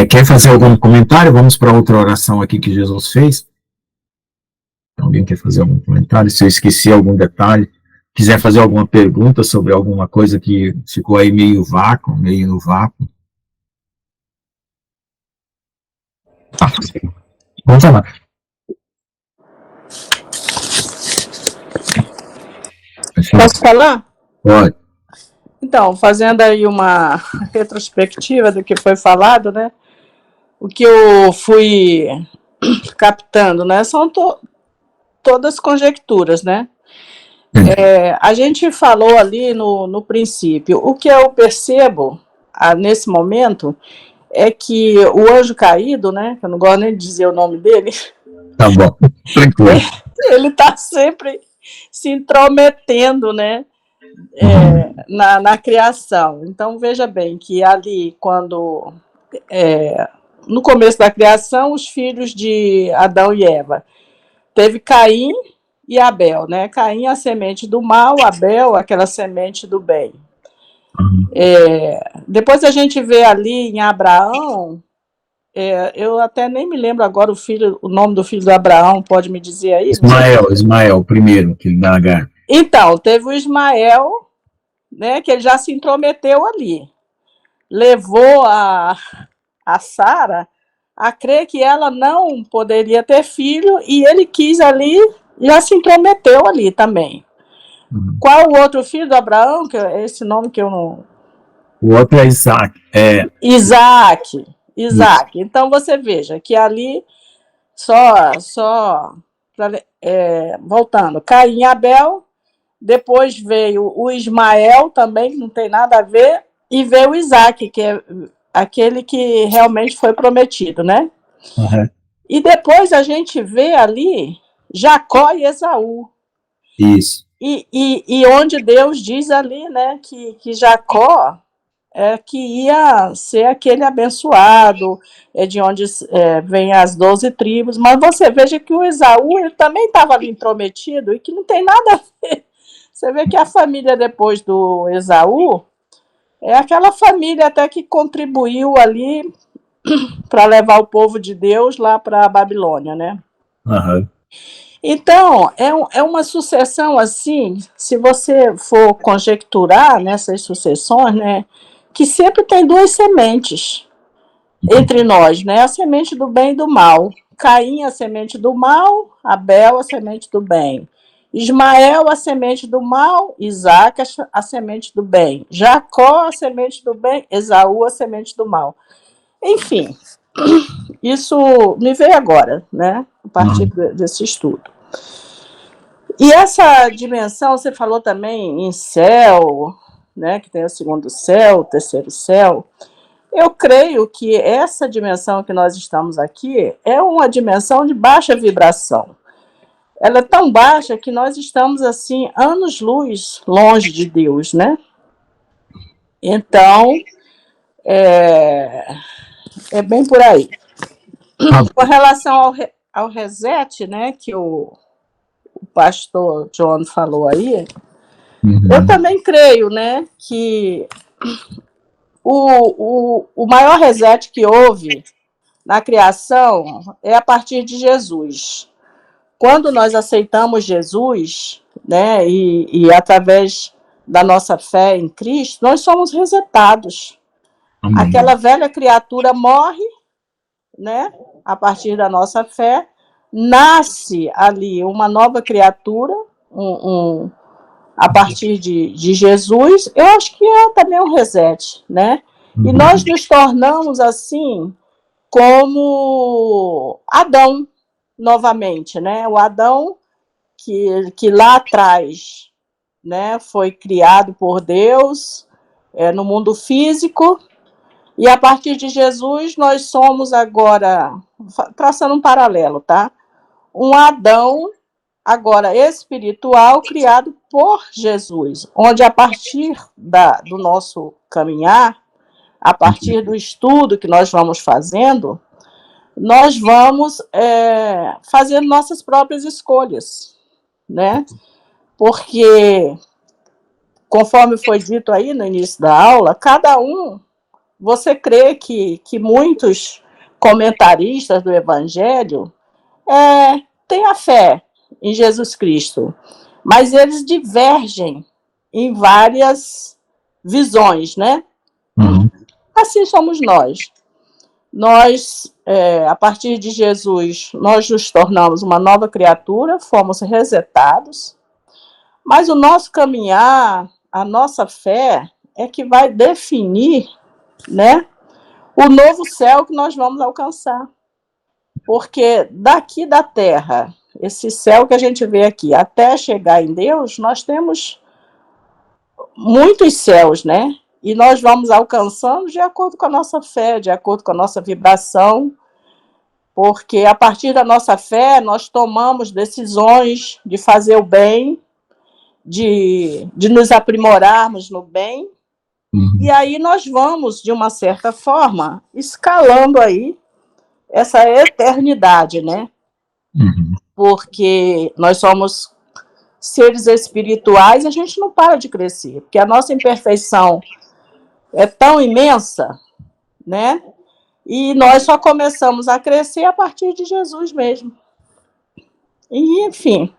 Quer fazer algum comentário? Vamos para outra oração aqui que Jesus fez. Alguém quer fazer algum comentário? Se eu esqueci algum detalhe, quiser fazer alguma pergunta sobre alguma coisa que ficou aí meio no vácuo. Vamos lá. Posso falar? Pode. Então, fazendo aí uma retrospectiva do que foi falado, né? O que eu fui captando, né? São todas conjecturas, né? A gente falou ali no princípio. O que eu percebo nesse momento é que o anjo caído, né? Que eu não gosto nem de dizer o nome dele. Tá bom, tranquilo. Ele está sempre se intrometendo, né? Na criação. Então, veja bem que ali, quando no começo da criação, os filhos de Adão e Eva, teve Caim e Abel, né? Caim, a semente do mal, Abel, aquela semente do bem. Depois a gente vê ali em Abraão, eu até nem me lembro agora o nome do filho de Abraão, pode me dizer aí? Ismael, o primeiro, que ele dá H. Então, teve o Ismael, né, que ele já se intrometeu ali. Levou a Sara a crer que ela não poderia ter filho e ele quis ali, já se intrometeu ali também. Qual o outro filho do Abraão? Que é esse nome que eu não... O outro é Isaac. Isaac. Então você veja que ali, voltando, Caim e Abel, depois veio o Ismael também, que não tem nada a ver, e veio o Isaac, que é aquele que realmente foi prometido, né? Uhum. E depois a gente vê ali Jacó e Esaú. Isso. E onde Deus diz ali, né, que Jacó que ia ser aquele abençoado, de onde vem as 12 tribos, mas você veja que o Esaú ele também estava ali intrometido e que não tem nada a ver. Você vê que a família depois do Esaú é aquela família até que contribuiu ali para levar o povo de Deus lá para a Babilônia, né? Uhum. Então, é uma sucessão assim, se você for conjecturar nessas sucessões, né, que sempre tem duas sementes entre nós, né? A semente do bem e do mal. Caim, a semente do mal, Abel, a semente do bem. Ismael, a semente do mal, Isaac, a semente do bem. Jacó, a semente do bem, Esaú, a semente do mal. Enfim, isso me veio agora, né? A partir desse estudo. E essa dimensão, você falou também em céu, né? Que tem o segundo céu, o terceiro céu. Eu creio que essa dimensão que nós estamos aqui é uma dimensão de baixa vibração. Ela é tão baixa que nós estamos, assim, anos-luz longe de Deus, né? Então, é bem por aí. Com relação ao reset, né, que o pastor John falou aí, eu também creio, né, que o maior reset que houve na criação é a partir de Jesus. Quando nós aceitamos Jesus, né, e através da nossa fé em Cristo, nós somos resetados. Amém. Aquela velha criatura morre, né, a partir da nossa fé, nasce ali uma nova criatura, a partir de Jesus. Eu acho que é também um reset, né? E nós nos tornamos assim como Adão novamente, né? O Adão que lá atrás, né, foi criado por Deus no mundo físico, e a partir de Jesus nós somos agora, traçando um paralelo, tá? Um Adão agora espiritual criado por Jesus, onde a partir do nosso caminhar, a partir do estudo que nós vamos fazendo, nós vamos fazendo nossas próprias escolhas, né? Porque, conforme foi dito aí no início da aula, cada um, você crê que muitos comentaristas do Evangelho têm a fé em Jesus Cristo, mas eles divergem em várias visões, né? Uhum. Assim somos nós. Nós, a partir de Jesus, nós nos tornamos uma nova criatura, fomos resetados, mas o nosso caminhar, a nossa fé, é que vai definir, né, o novo céu que nós vamos alcançar. Porque daqui da terra, esse céu que a gente vê aqui, até chegar em Deus, nós temos muitos céus, né? E nós vamos alcançando de acordo com a nossa fé, de acordo com a nossa vibração, porque a partir da nossa fé nós tomamos decisões de fazer o bem, de nos aprimorarmos no bem, e aí nós vamos, de uma certa forma, escalando aí essa eternidade, né? Uhum. Porque nós somos seres espirituais e a gente não para de crescer, porque a nossa imperfeição é tão imensa, né? E nós só começamos a crescer a partir de Jesus mesmo. E, enfim,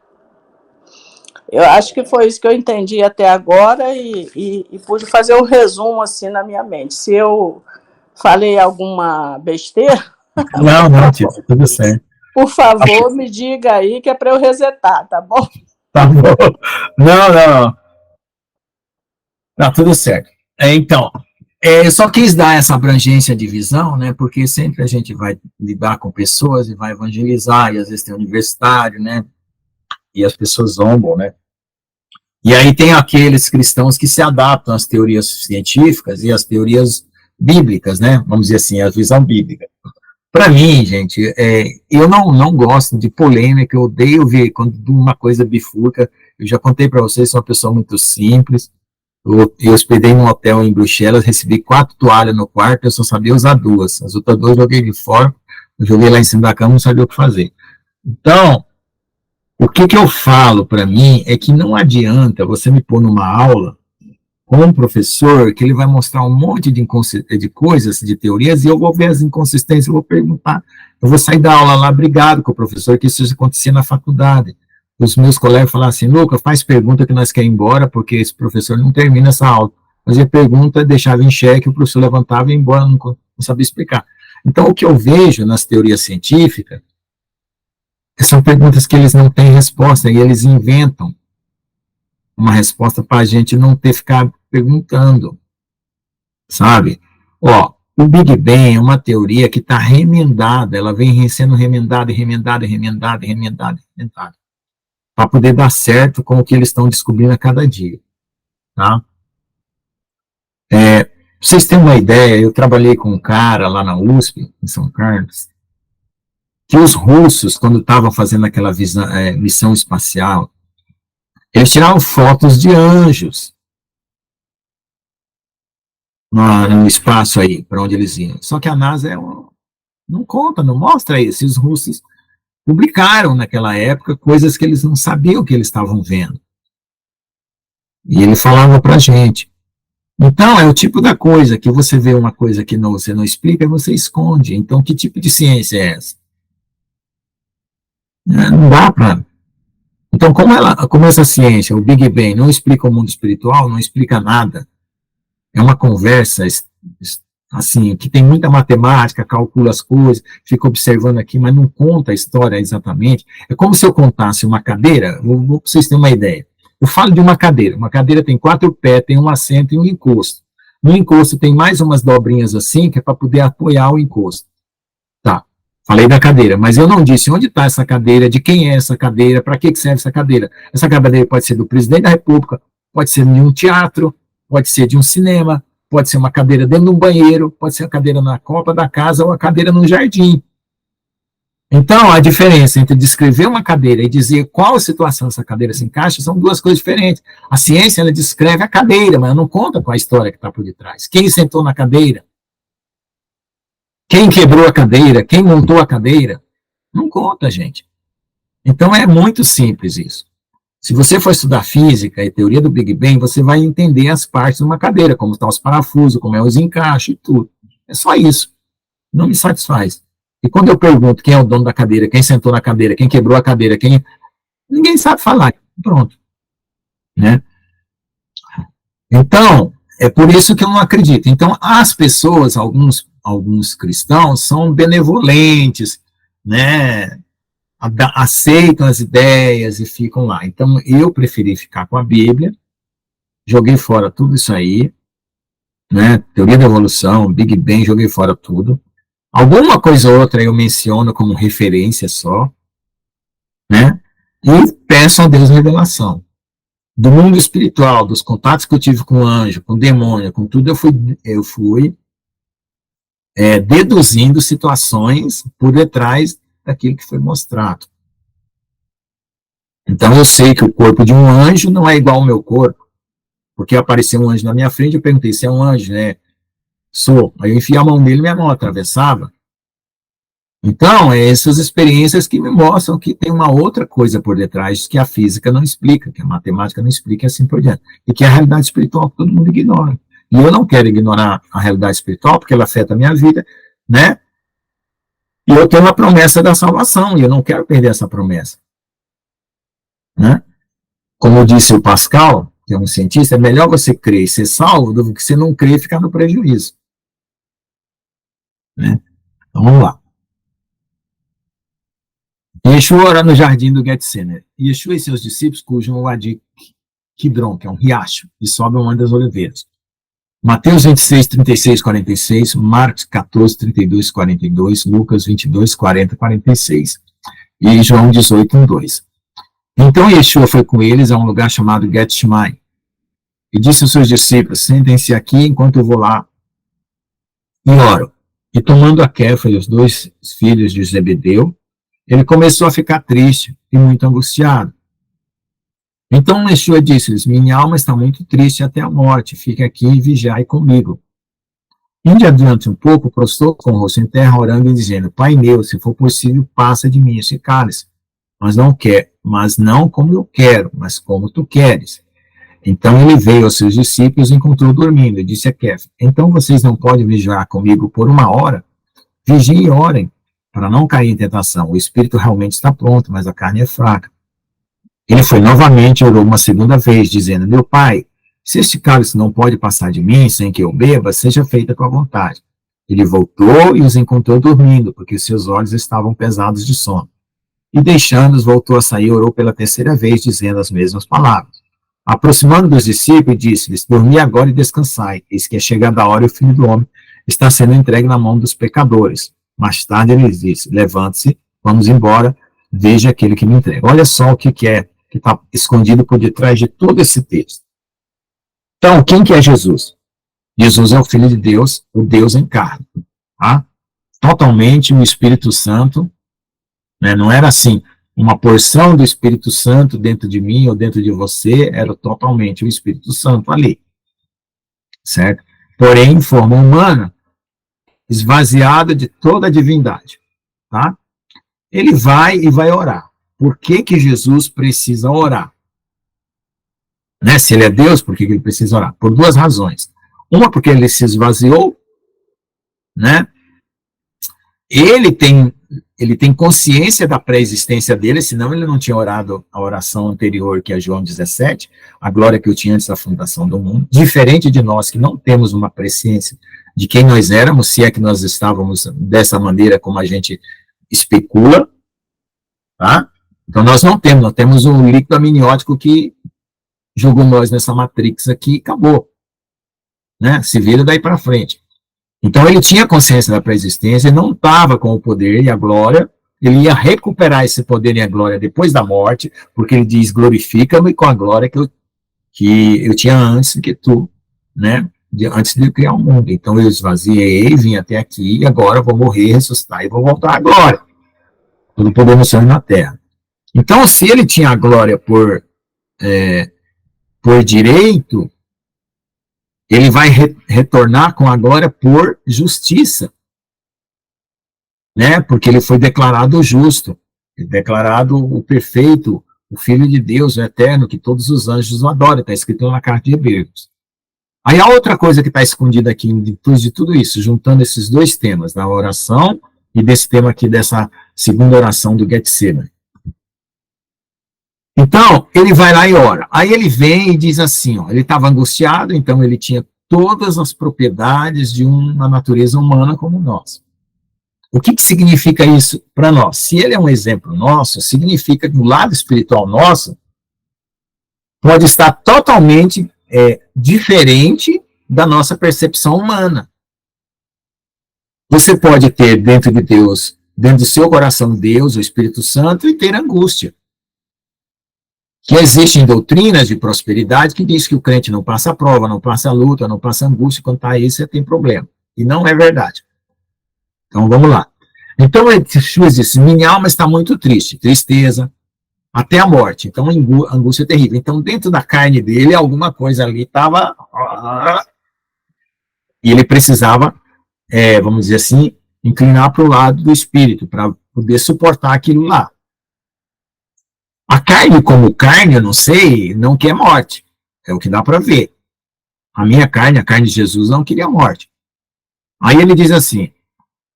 eu acho que foi isso que eu entendi até agora e pude fazer um resumo assim na minha mente. Se eu falei alguma besteira, Não, tia, tudo certo. por favor, me diga aí que é para eu resetar, tá bom? Tá bom. Não. Tá tudo certo. Então, eu só quis dar essa abrangência de visão, né, porque sempre a gente vai lidar com pessoas e vai evangelizar, e às vezes tem universitário, né, e as pessoas zombam, né. E aí tem aqueles cristãos que se adaptam às teorias científicas e às teorias bíblicas, né, vamos dizer assim, a visão bíblica. Para mim, gente, eu não gosto de polêmica, eu odeio ver quando uma coisa bifurca. Eu já contei para vocês, sou uma pessoa muito simples. Eu hospedei num hotel em Bruxelas, recebi 4 toalhas no quarto, eu só sabia usar 2. As outras 2 eu joguei de fora, eu joguei lá em cima da cama, não sabia o que fazer. Então, o que eu falo para mim é que não adianta você me pôr numa aula com um professor que ele vai mostrar um monte de coisas, de teorias, e eu vou ver as inconsistências, eu vou perguntar, eu vou sair da aula lá, brigado com o professor, que isso acontecia na faculdade. Os meus colegas falavam assim, Lucas, faz pergunta que nós queremos ir embora, porque esse professor não termina essa aula. Fazia pergunta, deixava em xeque, o professor levantava e ia embora, não sabia explicar. Então, o que eu vejo nas teorias científicas são perguntas que eles não têm resposta, e eles inventam uma resposta para a gente não ter que ficar perguntando, sabe? Ó, o Big Bang é uma teoria que está remendada, ela vem sendo remendada, para poder dar certo com o que eles estão descobrindo a cada dia, tá? Pra vocês terem uma ideia, eu trabalhei com um cara lá na USP, em São Carlos, que os russos, quando estavam fazendo aquela missão espacial, eles tiravam fotos de anjos no espaço aí, para onde eles iam. Só que a NASA não conta, não mostra isso. E os russos publicaram naquela época coisas que eles não sabiam que eles estavam vendo. E ele falava para a gente. Então, é o tipo da coisa que você vê uma coisa que você não explica, você esconde. Então, que tipo de ciência é essa? Não dá para... Então, como essa ciência, o Big Bang, não explica o mundo espiritual, não explica nada, é uma conversa, assim, que tem muita matemática, calcula as coisas, fica observando aqui, mas não conta a história exatamente. É como se eu contasse uma cadeira, vou para vocês terem uma ideia. Eu falo de uma cadeira tem 4 pés, tem um assento e um encosto. No encosto tem mais umas dobrinhas assim, que é para poder apoiar o encosto. Tá. Falei da cadeira, mas eu não disse onde está essa cadeira, de quem é essa cadeira, para que serve essa cadeira. Essa cadeira pode ser do presidente da República, pode ser de um teatro, pode ser de um cinema, pode ser uma cadeira dentro de um banheiro, pode ser uma cadeira na copa da casa ou uma cadeira no jardim. Então, a diferença entre descrever uma cadeira e dizer qual situação essa cadeira se encaixa são duas coisas diferentes. A ciência, ela descreve a cadeira, mas não conta com a história que está por detrás. Quem sentou na cadeira? Quem quebrou a cadeira? Quem montou a cadeira? Não conta, gente. Então, é muito simples isso. Se você for estudar física e teoria do Big Bang, você vai entender as partes de uma cadeira, como estão os parafusos, como é os encaixes e tudo. É só isso. Não me satisfaz. E quando eu pergunto quem é o dono da cadeira, quem sentou na cadeira, quem quebrou a cadeira, ninguém sabe falar. Pronto. Né? Então, é por isso que eu não acredito. Então, as pessoas, alguns cristãos, são benevolentes, né? Aceitam as ideias e ficam lá. Então, eu preferi ficar com a Bíblia, joguei fora tudo isso aí, né? Teoria da evolução, Big Bang, joguei fora tudo. Alguma coisa ou outra eu menciono como referência só, né? E peço a Deus revelação. Do mundo espiritual, dos contatos que eu tive com o anjo, com o demônio, com tudo, eu fui deduzindo situações por detrás daquilo que foi mostrado. Então eu sei que o corpo de um anjo não é igual ao meu corpo, porque apareceu um anjo na minha frente, eu perguntei se é um anjo, né? Sou. Aí eu enfiei a mão nele e minha mão atravessava. Então, essas experiências que me mostram que tem uma outra coisa por detrás que a física não explica, que a matemática não explica e assim por diante. E que é a realidade espiritual que todo mundo ignora. E eu não quero ignorar a realidade espiritual, porque ela afeta a minha vida, né? E eu tenho a promessa da salvação, e eu não quero perder essa promessa. Né? Como disse o Pascal, que é um cientista, é melhor você crer e ser salvo do que você não crer e ficar no prejuízo. Né? Então, vamos lá. Yeshua ora no jardim do Getsemane. Yeshua e seus discípulos cruzam o Wadi Kidron, que é um riacho, e sobem o Monte das Oliveiras. Mateus 26, 36, 46, Marcos 14, 32, 42, Lucas 22, 40, 46 e João 18, 1, 2. Então Yeshua foi com eles a um lugar chamado Getsemane e disse aos seus discípulos: sentem-se aqui enquanto eu vou lá e oro. E tomando a Kéfas e os dois filhos de Zebedeu, ele começou a ficar triste e muito angustiado. Então Yeshua disse-lhes: minha alma está muito triste até a morte, fique aqui e vigiai comigo. Indo adiante um pouco, prostrou com o rosto em terra, orando e dizendo: Pai meu, se for possível, passa de mim esse cálice, mas não como eu quero, mas como tu queres. Então ele veio aos seus discípulos e encontrou dormindo, e disse a Kéfas: então vocês não podem vigiar comigo por 1 hora? Vigiem e orem, para não cair em tentação. O espírito realmente está pronto, mas a carne é fraca. Ele foi novamente e orou uma segunda vez, dizendo: meu pai, se este cálice não pode passar de mim sem que eu beba, seja feita a tua vontade. Ele voltou e os encontrou dormindo, porque seus olhos estavam pesados de sono. E deixando-os, voltou a sair e orou pela terceira vez, dizendo as mesmas palavras. Aproximando dos discípulos, disse-lhes: dormi agora e descansai, eis que é chegada a hora e o Filho do Homem está sendo entregue na mão dos pecadores. Mais tarde ele lhes disse: levante-se, vamos embora, veja aquele que me entrega. Olha só o que é que está escondido por detrás de todo esse texto. Então, quem que é Jesus? Jesus é o Filho de Deus, o Deus em carne. Tá? Totalmente o Espírito Santo, né? Não era assim, uma porção do Espírito Santo dentro de mim ou dentro de você, era totalmente o Espírito Santo ali. Certo? Porém, em forma humana, esvaziada de toda a divindade. Tá? Ele vai e vai orar. Por que Jesus precisa orar? Né? Se ele é Deus, por que ele precisa orar? Por duas razões. Uma, porque ele se esvaziou, né? Ele tem consciência da pré-existência dele, senão ele não tinha orado a oração anterior, que é João 17, a glória que eu tinha antes da fundação do mundo. Diferente de nós, que não temos uma presciência de quem nós éramos, se é que nós estávamos dessa maneira como a gente especula, tá? Então nós temos um líquido amniótico que jogou nós nessa matrix aqui e acabou. Né? Se vira daí para frente. Então ele tinha consciência da pré-existência, ele não estava com o poder e a glória, ele ia recuperar esse poder e a glória depois da morte, porque ele diz: glorifica-me com a glória que eu tinha antes que tu, né? Antes de eu criar o mundo. Então eu esvaziei, vim até aqui, e agora vou morrer, ressuscitar e vou voltar à glória. todo poder no céu e na terra. Então, se ele tinha a glória por direito, ele vai retornar com a glória por justiça, né? Porque ele foi declarado justo, declarado o perfeito, o Filho de Deus, o eterno, que todos os anjos o adoram, está escrito na carta de Hebreus. Aí a outra coisa que está escondida aqui, depois de tudo isso, juntando esses dois temas, da oração e desse tema aqui, dessa segunda oração do Getsemane. Então, ele vai lá e ora. Aí ele vem e diz assim, ó, ele estava angustiado, então ele tinha todas as propriedades de uma natureza humana como nós. O que significa isso para nós? Se ele é um exemplo nosso, significa que o lado espiritual nosso pode estar totalmente diferente da nossa percepção humana. Você pode ter dentro de Deus, dentro do seu coração Deus, o Espírito Santo, e ter angústia. Que existem doutrinas de prosperidade que diz que o crente não passa prova, não passa luta, não passa angústia, quando está aí você tem problema. E não é verdade. Então vamos lá. Então Jesus disse, minha alma está muito triste, tristeza, até a morte. Então angústia terrível. Então dentro da carne dele, alguma coisa ali estava... E ele precisava, vamos dizer assim, inclinar para o lado do espírito, para poder suportar aquilo lá. A carne como carne, eu não sei, não quer morte. É o que dá para ver. A minha carne, a carne de Jesus, não queria morte. Aí ele diz assim,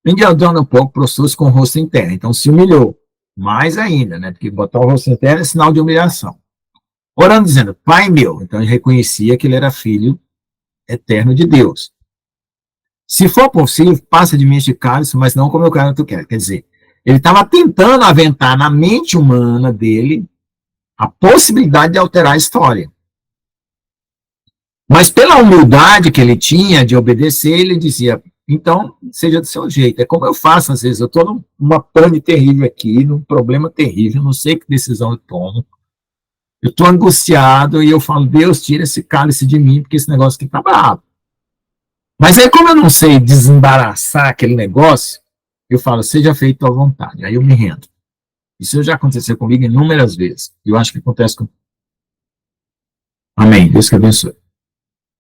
endiandando um pouco, prostrou-se com o rosto em terra. Então se humilhou. Mais ainda, né? Porque botar o rosto em terra é sinal de humilhação. Orando, dizendo, Pai meu. Então ele reconhecia que ele era filho eterno de Deus. Se for possível, passa de mim este cálice, mas não como eu quero, tu quer. Quer dizer, ele estava tentando aventar na mente humana dele a possibilidade de alterar a história. Mas pela humildade que ele tinha de obedecer, ele dizia, então, seja do seu jeito. É como eu faço, às vezes, eu estou numa pane terrível aqui, num problema terrível, não sei que decisão eu tomo. Eu estou angustiado e eu falo, Deus, tira esse cálice de mim, porque esse negócio aqui está bravo. Mas aí, como eu não sei desembaraçar aquele negócio, eu falo, seja feito à vontade. Aí eu me rendo. Isso já aconteceu comigo inúmeras vezes. Eu acho que acontece com... Amém. Deus que abençoe.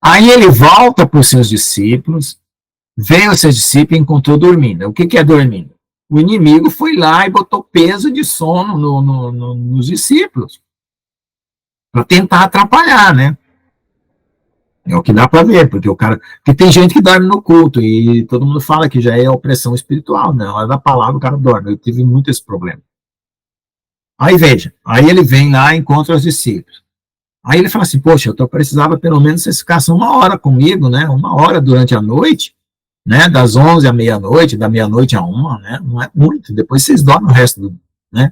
Aí ele volta para os seus discípulos, veio aos seus discípulos e encontrou dormindo. O que é dormindo? O inimigo foi lá e botou peso de sono nos discípulos. Para tentar atrapalhar, né? É o que dá para ver, porque porque tem gente que dorme no culto, e todo mundo fala que já é opressão espiritual, né? Na hora da palavra o cara dorme. Eu tive muito esse problema. Aí veja, aí ele vem lá e encontra os discípulos. Aí ele fala assim, poxa, eu precisava pelo menos vocês ficassem 1 hora comigo, né? 1 hora durante a noite, né? Das 11 à meia-noite, da meia-noite a 1, né? Não é muito, depois vocês dormem o resto né?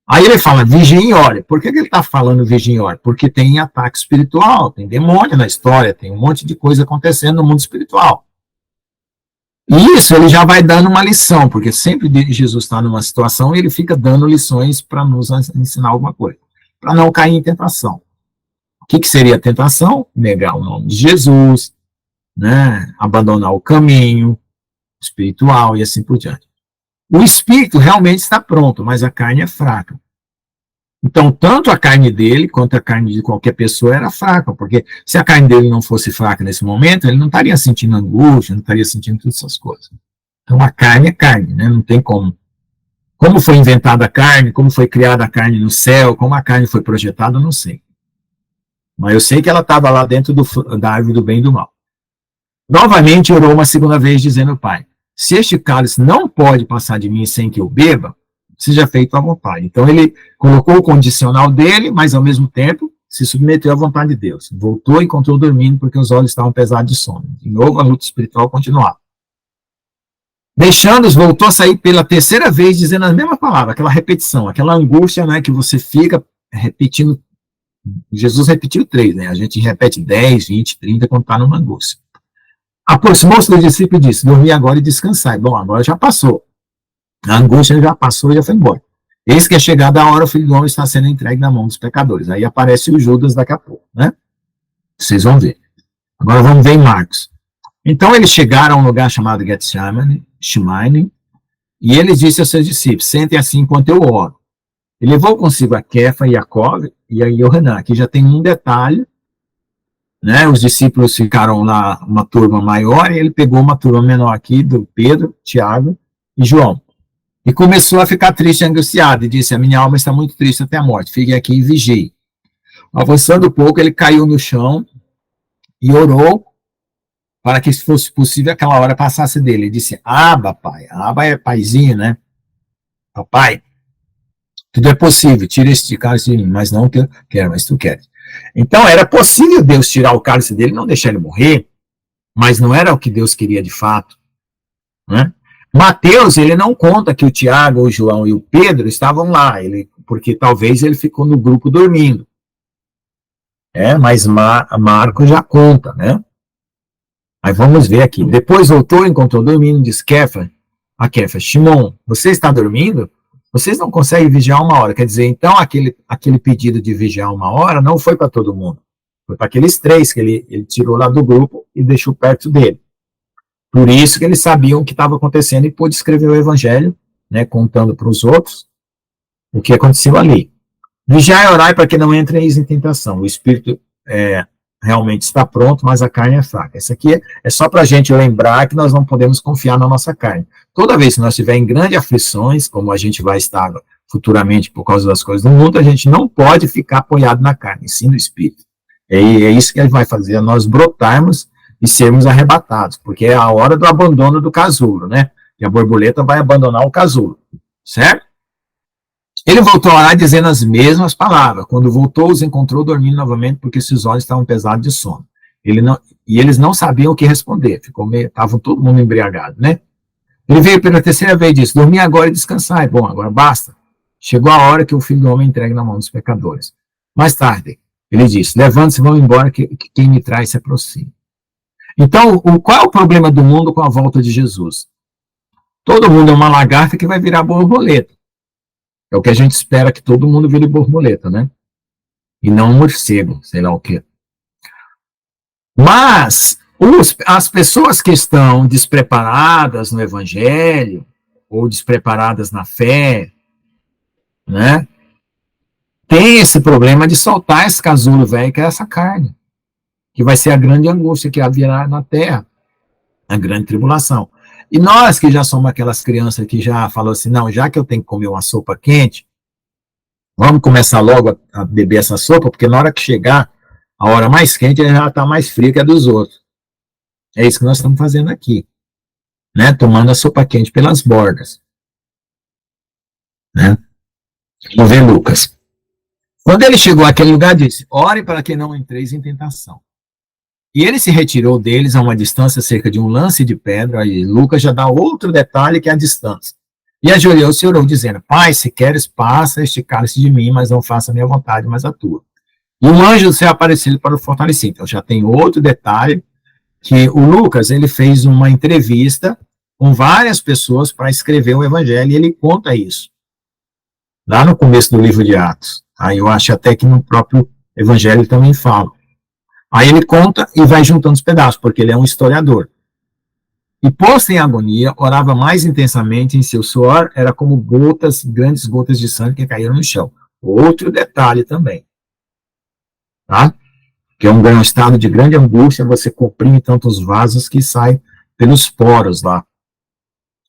Aí ele fala, vigia e ore. Por que ele está falando vigia e ore? Porque tem ataque espiritual, tem demônio na história, tem um monte de coisa acontecendo no mundo espiritual. E isso ele já vai dando uma lição, porque sempre Jesus está numa situação e ele fica dando lições para nos ensinar alguma coisa, para não cair em tentação. O que seria a tentação? Negar o nome de Jesus, né? Abandonar o caminho espiritual e assim por diante. O espírito realmente está pronto, mas a carne é fraca. Então, tanto a carne dele quanto a carne de qualquer pessoa era fraca, porque se a carne dele não fosse fraca nesse momento, ele não estaria sentindo angústia, não estaria sentindo todas essas coisas. Então, a carne é carne, né? Não tem como. Como foi inventada a carne, como foi criada a carne no céu, como a carne foi projetada, eu não sei. Mas eu sei que ela estava lá dentro da árvore do bem e do mal. Novamente orou uma segunda vez, dizendo, Pai, se este cálice não pode passar de mim sem que eu beba, seja feito à vontade. Então ele colocou o condicional dele, mas ao mesmo tempo se submeteu à vontade de Deus. Voltou e encontrou dormindo porque os olhos estavam pesados de sono. De novo a luta espiritual continuava. Deixando-os, voltou a sair pela 3ª vez, dizendo a mesma palavra, aquela repetição, aquela angústia, né, que você fica repetindo. Jesus repetiu 3, né? A gente repete 10, 20, 30 quando está numa angústia. Aproximou-se do discípulo e disse, dormi agora e descansai. Bom, agora já passou. A angústia já passou e já foi embora. Eis que é chegada a hora, o Filho do Homem está sendo entregue na mão dos pecadores. Aí aparece o Judas daqui a pouco, né? Vocês vão ver. Agora vamos ver em Marcos. Então eles chegaram a um lugar chamado Getsemane, E ele disse aos seus discípulos, sentem assim enquanto eu oro. Ele levou consigo a Kefa, Jacob e a Yohanan. Aqui já tem um detalhe, né? Os discípulos ficaram lá, uma turma maior, e ele pegou uma turma menor aqui, do Pedro, Tiago e João. E começou a ficar triste e angustiado, e disse, a minha alma está muito triste até a morte, fique aqui e vigie. Avançando um pouco, ele caiu no chão e orou para que, se fosse possível, aquela hora passasse dele. Ele disse, Abba, pai. Abba é paizinho, né? Papai, tudo é possível, tira este cálice de mim, mas não que eu quero, mas tu queres. Então, era possível Deus tirar o cálice dele, não deixar ele morrer, mas não era o que Deus queria de fato, né? Mateus, ele não conta que o Tiago, o João e o Pedro estavam lá, porque talvez ele ficou no grupo dormindo. Mas Marcos já conta, né? Aí vamos ver aqui. Depois voltou e encontrou dormindo, disse a Kefa, Shimon, você está dormindo? Vocês não conseguem vigiar uma hora. Quer dizer, então, aquele pedido de vigiar uma hora não foi para todo mundo. Foi para aqueles 3 que ele tirou lá do grupo e deixou perto dele. Por isso que eles sabiam o que estava acontecendo e pôde escrever o evangelho, né, contando para os outros o que aconteceu ali. Vigiai e orai para que não entreis em tentação. O espírito realmente está pronto, mas a carne é fraca. Isso aqui é só para a gente lembrar que nós não podemos confiar na nossa carne. Toda vez que nós estivermos em grandes aflições, como a gente vai estar futuramente por causa das coisas do mundo, a gente não pode ficar apoiado na carne, sim no espírito. É isso que ele vai fazer, nós brotarmos e sermos arrebatados, porque é a hora do abandono do casulo, né? E a borboleta vai abandonar o casulo, certo? Ele voltou a orar dizendo as mesmas palavras. Quando voltou, os encontrou dormindo novamente, porque seus olhos estavam pesados de sono. Eles não sabiam o que responder. Estavam todo mundo embriagado, né? Ele veio pela terceira vez e disse, dormi agora e descansai. Bom, agora basta. Chegou a hora que o Filho do Homem entregue na mão dos pecadores. Mais tarde, ele disse, levante-se e vão embora, que quem me traz se aproxime. Então, qual é o problema do mundo com a volta de Jesus? Todo mundo é uma lagarta que vai virar borboleta. É o que a gente espera, que todo mundo vire borboleta, né? E não um morcego, sei lá o quê. Mas as pessoas que estão despreparadas no evangelho, ou despreparadas na fé, né? Tem esse problema de soltar esse casulo velho, que é essa carne, que vai ser a grande angústia que haverá na terra, a grande tribulação. E nós que já somos aquelas crianças que já falam assim, não, já que eu tenho que comer uma sopa quente, vamos começar logo a beber essa sopa, porque na hora que chegar a hora mais quente, ela já está mais fria que a dos outros. É isso que nós estamos fazendo aqui, né? Tomando a sopa quente pelas bordas, né? Vamos ver Lucas. Quando ele chegou àquele lugar, disse, ore para que não entreis em tentação. E ele se retirou deles a uma distância cerca de um lance de pedra, aí Lucas já dá outro detalhe que é a distância. E ajoelhou-se e orou, dizendo, Pai, se queres, passa este cálice de mim, mas não faça a minha vontade, mas a tua. E um anjo do céu apareceu para o fortalecer. Então já tem outro detalhe, que o Lucas, ele fez uma entrevista com várias pessoas para escrever o evangelho, e ele conta isso, lá no começo do livro de Atos. Aí eu acho até que no próprio evangelho também fala. Aí ele conta e vai juntando os pedaços, porque ele é um historiador. E posto em agonia, orava mais intensamente, em seu suor era como grandes gotas de sangue que caíram no chão. Outro detalhe também, tá? Que é um estado de grande angústia, você comprime tantos vasos que sai pelos poros lá,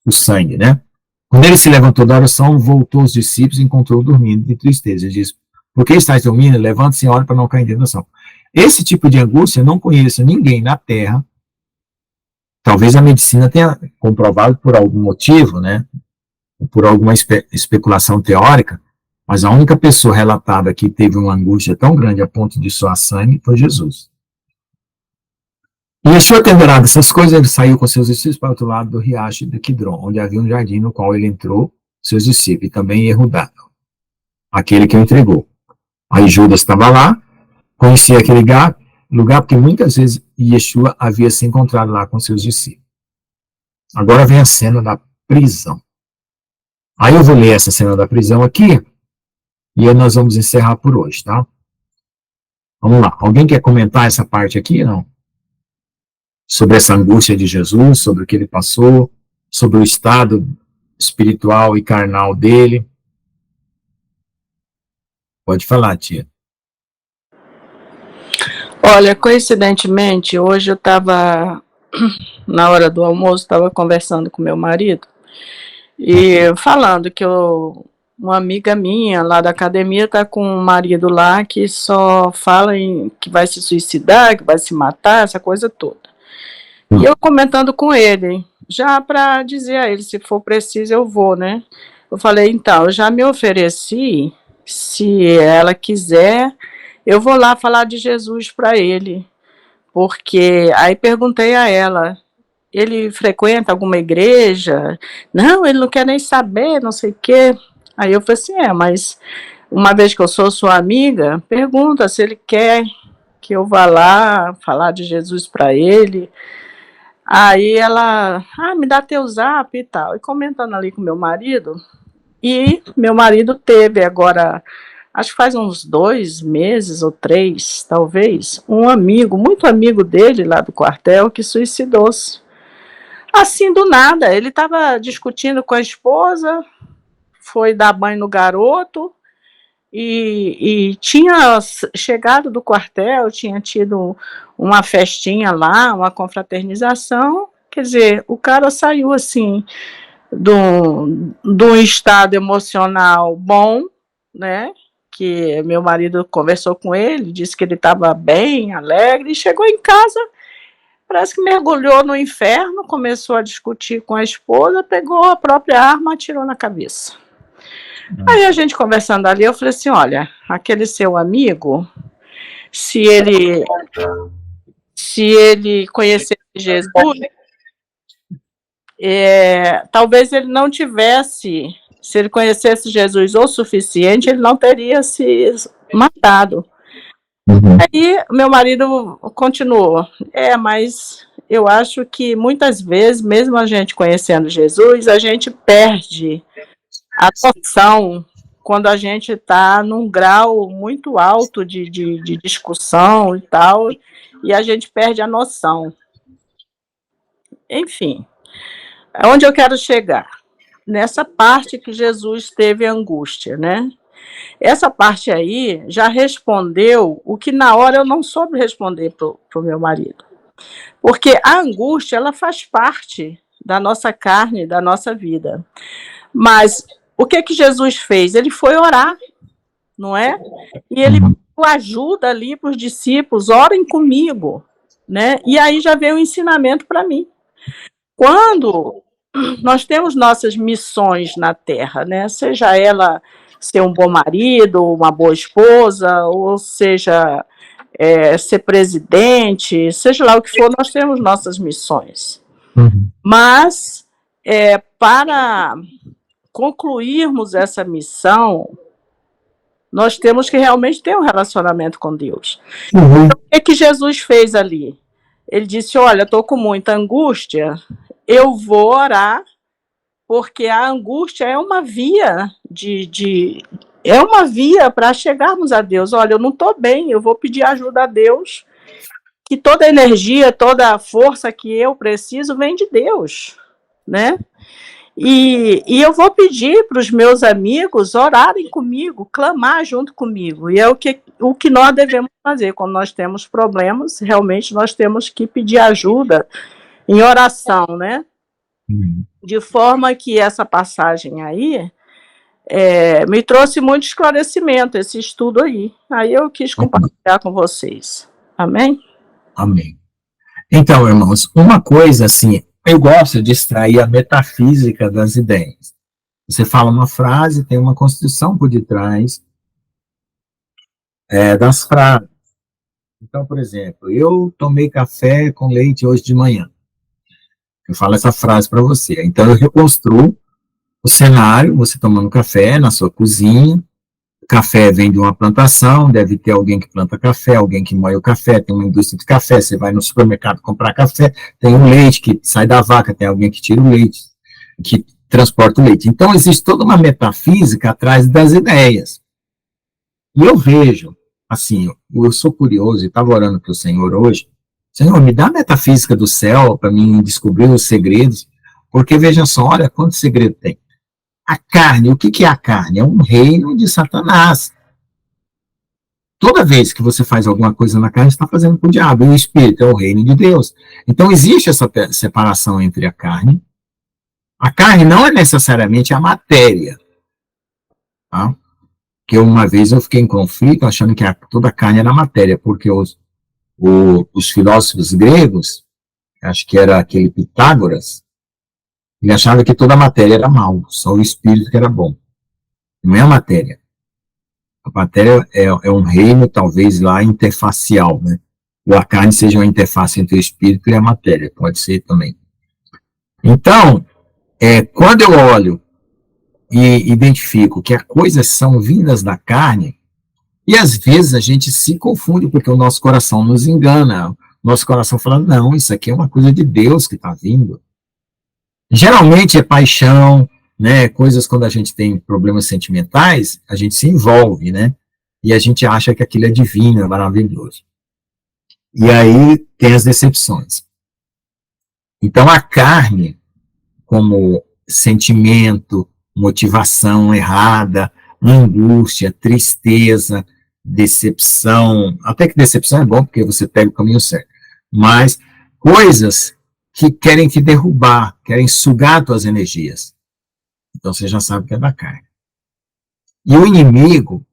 o sangue, né? Quando ele se levantou da oração, voltou aos discípulos e encontrou dormindo de tristeza. Ele disse, por que estáis dormindo? Levante-se e ore para não cair em tentação. Esse tipo de angústia, eu não conheço ninguém na Terra, talvez a medicina tenha comprovado por algum motivo, né, por alguma especulação teórica, mas a única pessoa relatada que teve uma angústia tão grande a ponto de suar sangue foi Jesus. E Yeshua, tendo orado essas coisas, ele saiu com seus discípulos para o outro lado do riacho de Quidron, onde havia um jardim no qual ele entrou, seus discípulos, e também Yehudá, aquele que o entregou. Aí Judas estava lá, conhecia aquele lugar porque muitas vezes Yeshua havia se encontrado lá com seus discípulos. Agora vem a cena da prisão. Aí eu vou ler essa cena da prisão aqui, e aí nós vamos encerrar por hoje, tá? Vamos lá. Alguém quer comentar essa parte aqui, não? Sobre essa angústia de Jesus, sobre o que ele passou, sobre o estado espiritual e carnal dele. Pode falar, tia. Olha, coincidentemente, hoje eu estava, na hora do almoço, estava conversando com meu marido e falando que uma amiga minha lá da academia está com um marido lá que só fala em que vai se suicidar, que vai se matar, essa coisa toda. E eu comentando com ele, já para dizer a ele, se for preciso eu vou, né? Eu falei, então, eu já me ofereci, se ela quiser, eu vou lá falar de Jesus para ele, porque aí perguntei a ela, ele frequenta alguma igreja? Não, ele não quer nem saber, não sei o quê. Aí eu falei assim, mas uma vez que eu sou sua amiga, pergunta se ele quer que eu vá lá falar de Jesus para ele. Aí ela, me dá teu zap e tal. E comentando ali com meu marido, e meu marido teve agora, acho que faz uns 2 meses ou 3, talvez, um amigo, muito amigo dele lá do quartel, que suicidou-se. Assim, do nada, ele estava discutindo com a esposa, foi dar banho no garoto, e tinha chegado do quartel, tinha tido uma festinha lá, uma confraternização, quer dizer, o cara saiu assim, de um estado emocional bom, né, que meu marido conversou com ele, disse que ele estava bem, alegre, e chegou em casa, parece que mergulhou no inferno, começou a discutir com a esposa, pegou a própria arma, atirou na cabeça. Aí a gente conversando ali, eu falei assim, olha, aquele seu amigo, se ele conhecesse Jesus, talvez ele não tivesse, se ele conhecesse Jesus o suficiente, ele não teria se matado. Aí meu marido continuou, mas eu acho que muitas vezes, mesmo a gente conhecendo Jesus, a gente perde a noção quando a gente está num grau muito alto de discussão e tal, e a gente perde a noção. Enfim, onde eu quero chegar? Nessa parte que Jesus teve angústia, né? Essa parte aí já respondeu o que na hora eu não soube responder pro meu marido. Porque a angústia, ela faz parte da nossa carne, da nossa vida. Mas o que Jesus fez? Ele foi orar, não é? E ele ajuda ali para os discípulos, orem comigo, né? E aí já veio o ensinamento para mim. Quando nós temos nossas missões na Terra, né? Seja ela ser um bom marido, uma boa esposa, ou seja, ser presidente, seja lá o que for, nós temos nossas missões. Mas, para concluirmos essa missão, nós temos que realmente ter um relacionamento com Deus. Então, o que Jesus fez ali? Ele disse, olha, estou com muita angústia, eu vou orar, porque a angústia é uma via é uma via para chegarmos a Deus. Olha, eu não estou bem, eu vou pedir ajuda a Deus, que toda a energia, toda a força que eu preciso vem de Deus, né? E eu vou pedir para os meus amigos orarem comigo, clamar junto comigo. E é o que nós devemos fazer. Quando nós temos problemas, realmente nós temos que pedir ajuda em oração, né? De forma que essa passagem aí me trouxe muito esclarecimento, esse estudo aí. Aí eu quis compartilhar com vocês. Amém? Amém. Então, irmãos, uma coisa assim, eu gosto de extrair a metafísica das ideias. Você fala uma frase, tem uma construção por detrás das frases. Então, por exemplo, eu tomei café com leite hoje de manhã. Eu falo essa frase para você. Então, eu reconstruo o cenário, você tomando café na sua cozinha, o café vem de uma plantação, deve ter alguém que planta café, alguém que moe o café, tem uma indústria de café, você vai no supermercado comprar café, tem um leite que sai da vaca, tem alguém que tira o leite, que transporta o leite. Então, existe toda uma metafísica atrás das ideias. E eu vejo, assim, eu sou curioso, e estava orando para o Senhor hoje, Senhor, me dá a metafísica do céu para mim descobrir os segredos, porque veja só, olha quanto segredo tem. a carne, o que é a carne? É um reino de Satanás. Toda vez que você faz alguma coisa na carne, você está fazendo para o diabo, e o espírito é o reino de Deus. Então, existe essa separação entre a carne. A carne não é necessariamente a matéria. Tá? Que uma vez eu fiquei em conflito, achando que toda a carne era matéria, porque os filósofos gregos, acho que era aquele Pitágoras, ele achava que toda a matéria era mal, só o espírito que era bom. Não é a matéria. A matéria é um reino, talvez, lá interfacial, né? Ou a carne seja uma interface entre o espírito e a matéria, pode ser também. Então, quando eu olho e identifico que as coisas são vindas da carne, e às vezes a gente se confunde, porque o nosso coração nos engana, nosso coração fala, não, isso aqui é uma coisa de Deus que está vindo. Geralmente é paixão, né, coisas quando a gente tem problemas sentimentais, a gente se envolve, né, e a gente acha que aquilo é divino, é maravilhoso. E aí tem as decepções. Então a carne, como sentimento, motivação errada, angústia, tristeza, decepção, até que decepção é bom, porque você pega o caminho certo, mas coisas que querem te derrubar, querem sugar tuas energias. Então você já sabe que é da carne. E o inimigo,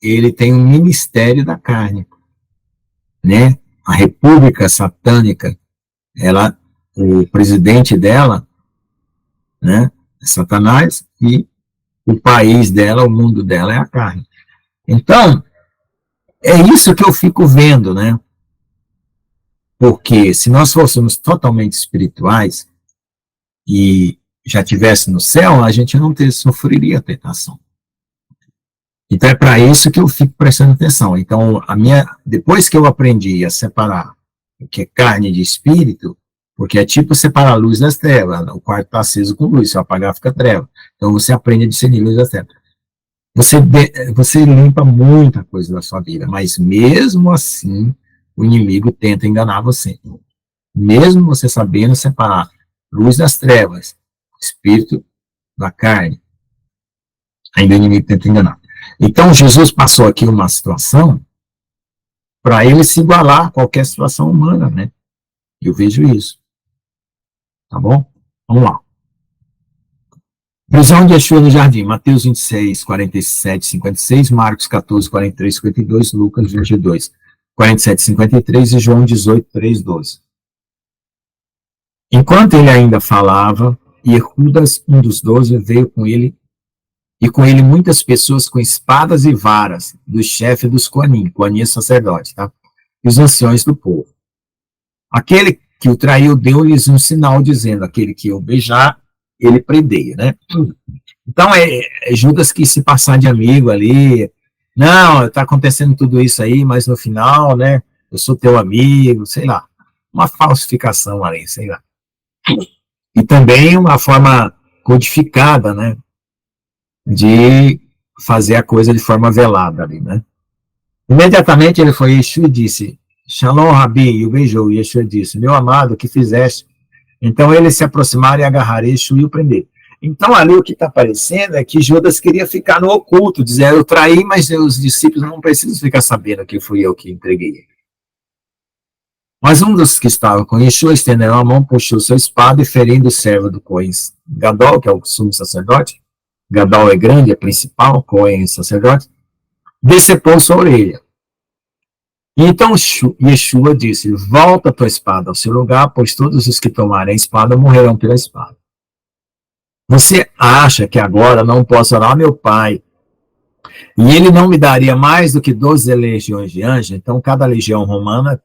ele tem um ministério da carne, né? A República Satânica, o presidente dela, né, é Satanás, e o país dela, o mundo dela é a carne. Então, é isso que eu fico vendo, né? Porque se nós fôssemos totalmente espirituais e já estivesse no céu, a gente não sofreria tentação. Então é para isso que eu fico prestando atenção. Então, depois que eu aprendi a separar o que é carne de espírito, porque é tipo separar a luz das trevas, o quarto está aceso com luz, se eu apagar fica treva. Então você aprende a discernir luz das trevas. Você limpa muita coisa da sua vida, mas mesmo assim, o inimigo tenta enganar você. Mesmo você sabendo separar luz das trevas, espírito da carne, ainda o inimigo tenta enganar. Então, Jesus passou aqui uma situação para ele se igualar a qualquer situação humana, né? Eu vejo isso. Tá bom? Vamos lá. Prisão de Yeshua no jardim, Mateus 26, 47, 56, Marcos 14, 43, 52, Lucas 22, 47, 53 e João 18, 3, 12. Enquanto ele ainda falava, Iehudas, um dos 12, veio com ele, e com ele muitas pessoas com espadas e varas, do chefe dos Coanim é sacerdote, tá? E os anciões do povo. Aquele que o traiu deu-lhes um sinal, dizendo, aquele que o beijar, ele prendeia, né? Então, é Judas que se passar de amigo ali, não, está acontecendo tudo isso aí, mas no final, né, eu sou teu amigo, sei lá, uma falsificação ali, sei lá. E também uma forma codificada, né, de fazer a coisa de forma velada ali, né. Imediatamente ele foi, Yeshua disse, Shalom, Rabi, e o beijou, e Yeshua disse, meu amado, o que fizeste? Então eles se aproximaram e agarraram Yeshua e o prenderam. Então ali o que está aparecendo é que Judas queria ficar no oculto, dizer, eu traí, mas os discípulos não precisam ficar sabendo que fui eu que entreguei. Mas um dos que estava com Yeshua estendeu a mão, puxou sua espada e ferindo o servo do Cohen Gadol, que é o sumo sacerdote, Gadol é grande, é principal, Cohen é sacerdote, decepou sua orelha. E então Yeshua disse, volta a tua espada ao seu lugar, pois todos os que tomarem a espada morrerão pela espada. Você acha que agora não posso orar, meu pai, e ele não me daria mais do que 12 legiões de anjos? Então cada legião romana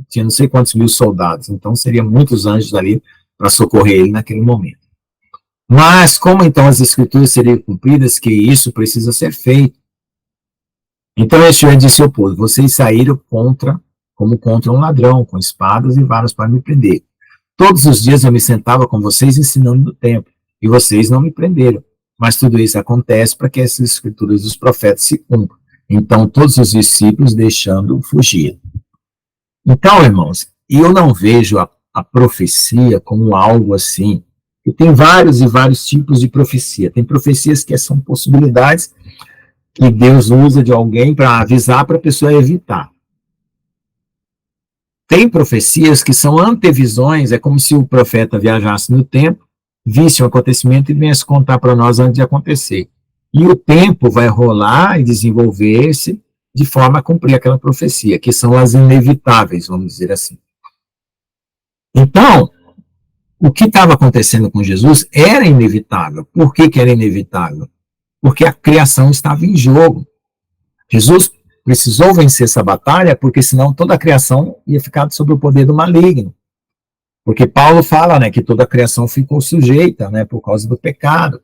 tinha não sei quantos mil soldados, então seriam muitos anjos ali para socorrer ele naquele momento. Mas como então as escrituras seriam cumpridas, que isso precisa ser feito? Então Yeshua disse ao povo, vocês saíram como contra um ladrão, com espadas e varas para me prender. Todos os dias eu me sentava com vocês ensinando no templo, e vocês não me prenderam. Mas tudo isso acontece para que essas escrituras dos profetas se cumpram. Então todos os discípulos deixando fugir. Então, irmãos, eu não vejo a profecia como algo assim E tem vários e vários tipos de profecia. Tem profecias que são possibilidades que Deus usa de alguém para avisar para a pessoa evitar. Tem profecias que são antevisões, é como se o profeta viajasse no tempo, visse um acontecimento e viesse contar para nós antes de acontecer. E o tempo vai rolar e desenvolver-se de forma a cumprir aquela profecia, que são as inevitáveis, vamos dizer assim. Então, o que estava acontecendo com Jesus era inevitável. Por que era inevitável? Porque a criação estava em jogo. Jesus precisou vencer essa batalha, porque senão toda a criação ia ficar sob o poder do maligno. Porque Paulo fala, né, que toda a criação ficou sujeita, né, por causa do pecado.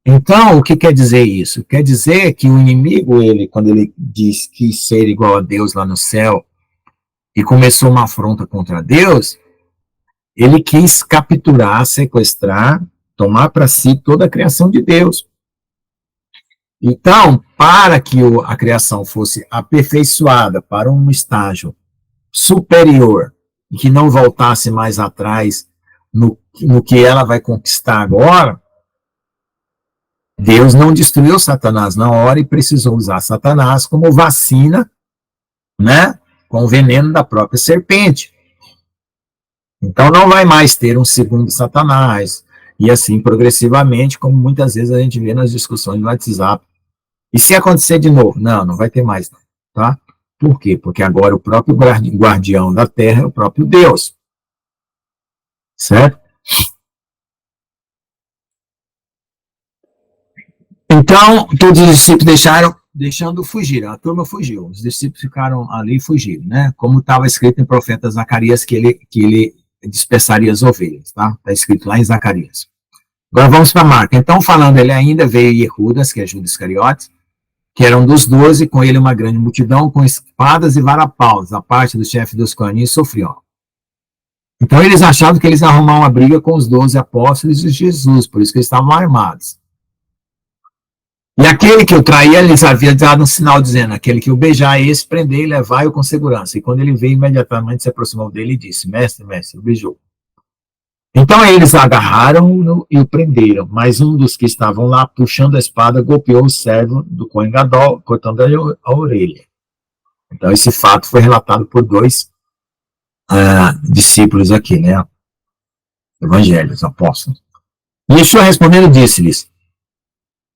Então, o que quer dizer isso? Quer dizer que o inimigo, quando ele diz que quis ser igual a Deus lá no céu, e começou uma afronta contra Deus, ele quis capturar, sequestrar, tomar para si toda a criação de Deus. Então, para que a criação fosse aperfeiçoada para um estágio superior, e que não voltasse mais atrás no que ela vai conquistar agora, Deus não destruiu Satanás na hora e precisou usar Satanás como vacina, né, com o veneno da própria serpente. Então não vai mais ter um segundo Satanás, e assim progressivamente, como muitas vezes a gente vê nas discussões no WhatsApp. E se acontecer de novo? Não, não vai ter mais, não, tá? Por quê? Porque agora o próprio guardião da terra é o próprio Deus. Certo? Então, todos os discípulos deixando fugir, a turma fugiu, os discípulos ficaram ali e fugiram, né? Como estava escrito em profeta Zacarias, que ele dispersaria as ovelhas, tá? Está escrito lá em Zacarias. Agora vamos para Marcos. Então, falando ele ainda, veio Iehudas, que é Judas Iscariotes, que eram dos 12, com ele uma grande multidão, com espadas e varapaus, a parte do chefe dos coanis sofriam. Então eles achavam que eles arrumavam uma briga com os 12 apóstolos de Jesus, por isso que eles estavam armados. E aquele que o traía, eles haviam dado um sinal dizendo, aquele que o beijar, esse prender e levar-o com segurança. E quando ele veio, imediatamente se aproximou dele e disse, mestre, o beijou. Então eles agarraram-no e o prenderam, mas um dos que estavam lá, puxando a espada, golpeou o servo do Cohen Gadol, cortando-lhe a orelha. Então esse fato foi relatado por dois discípulos aqui, né? Evangelhos, apóstolos. E Yeshua respondendo disse-lhes,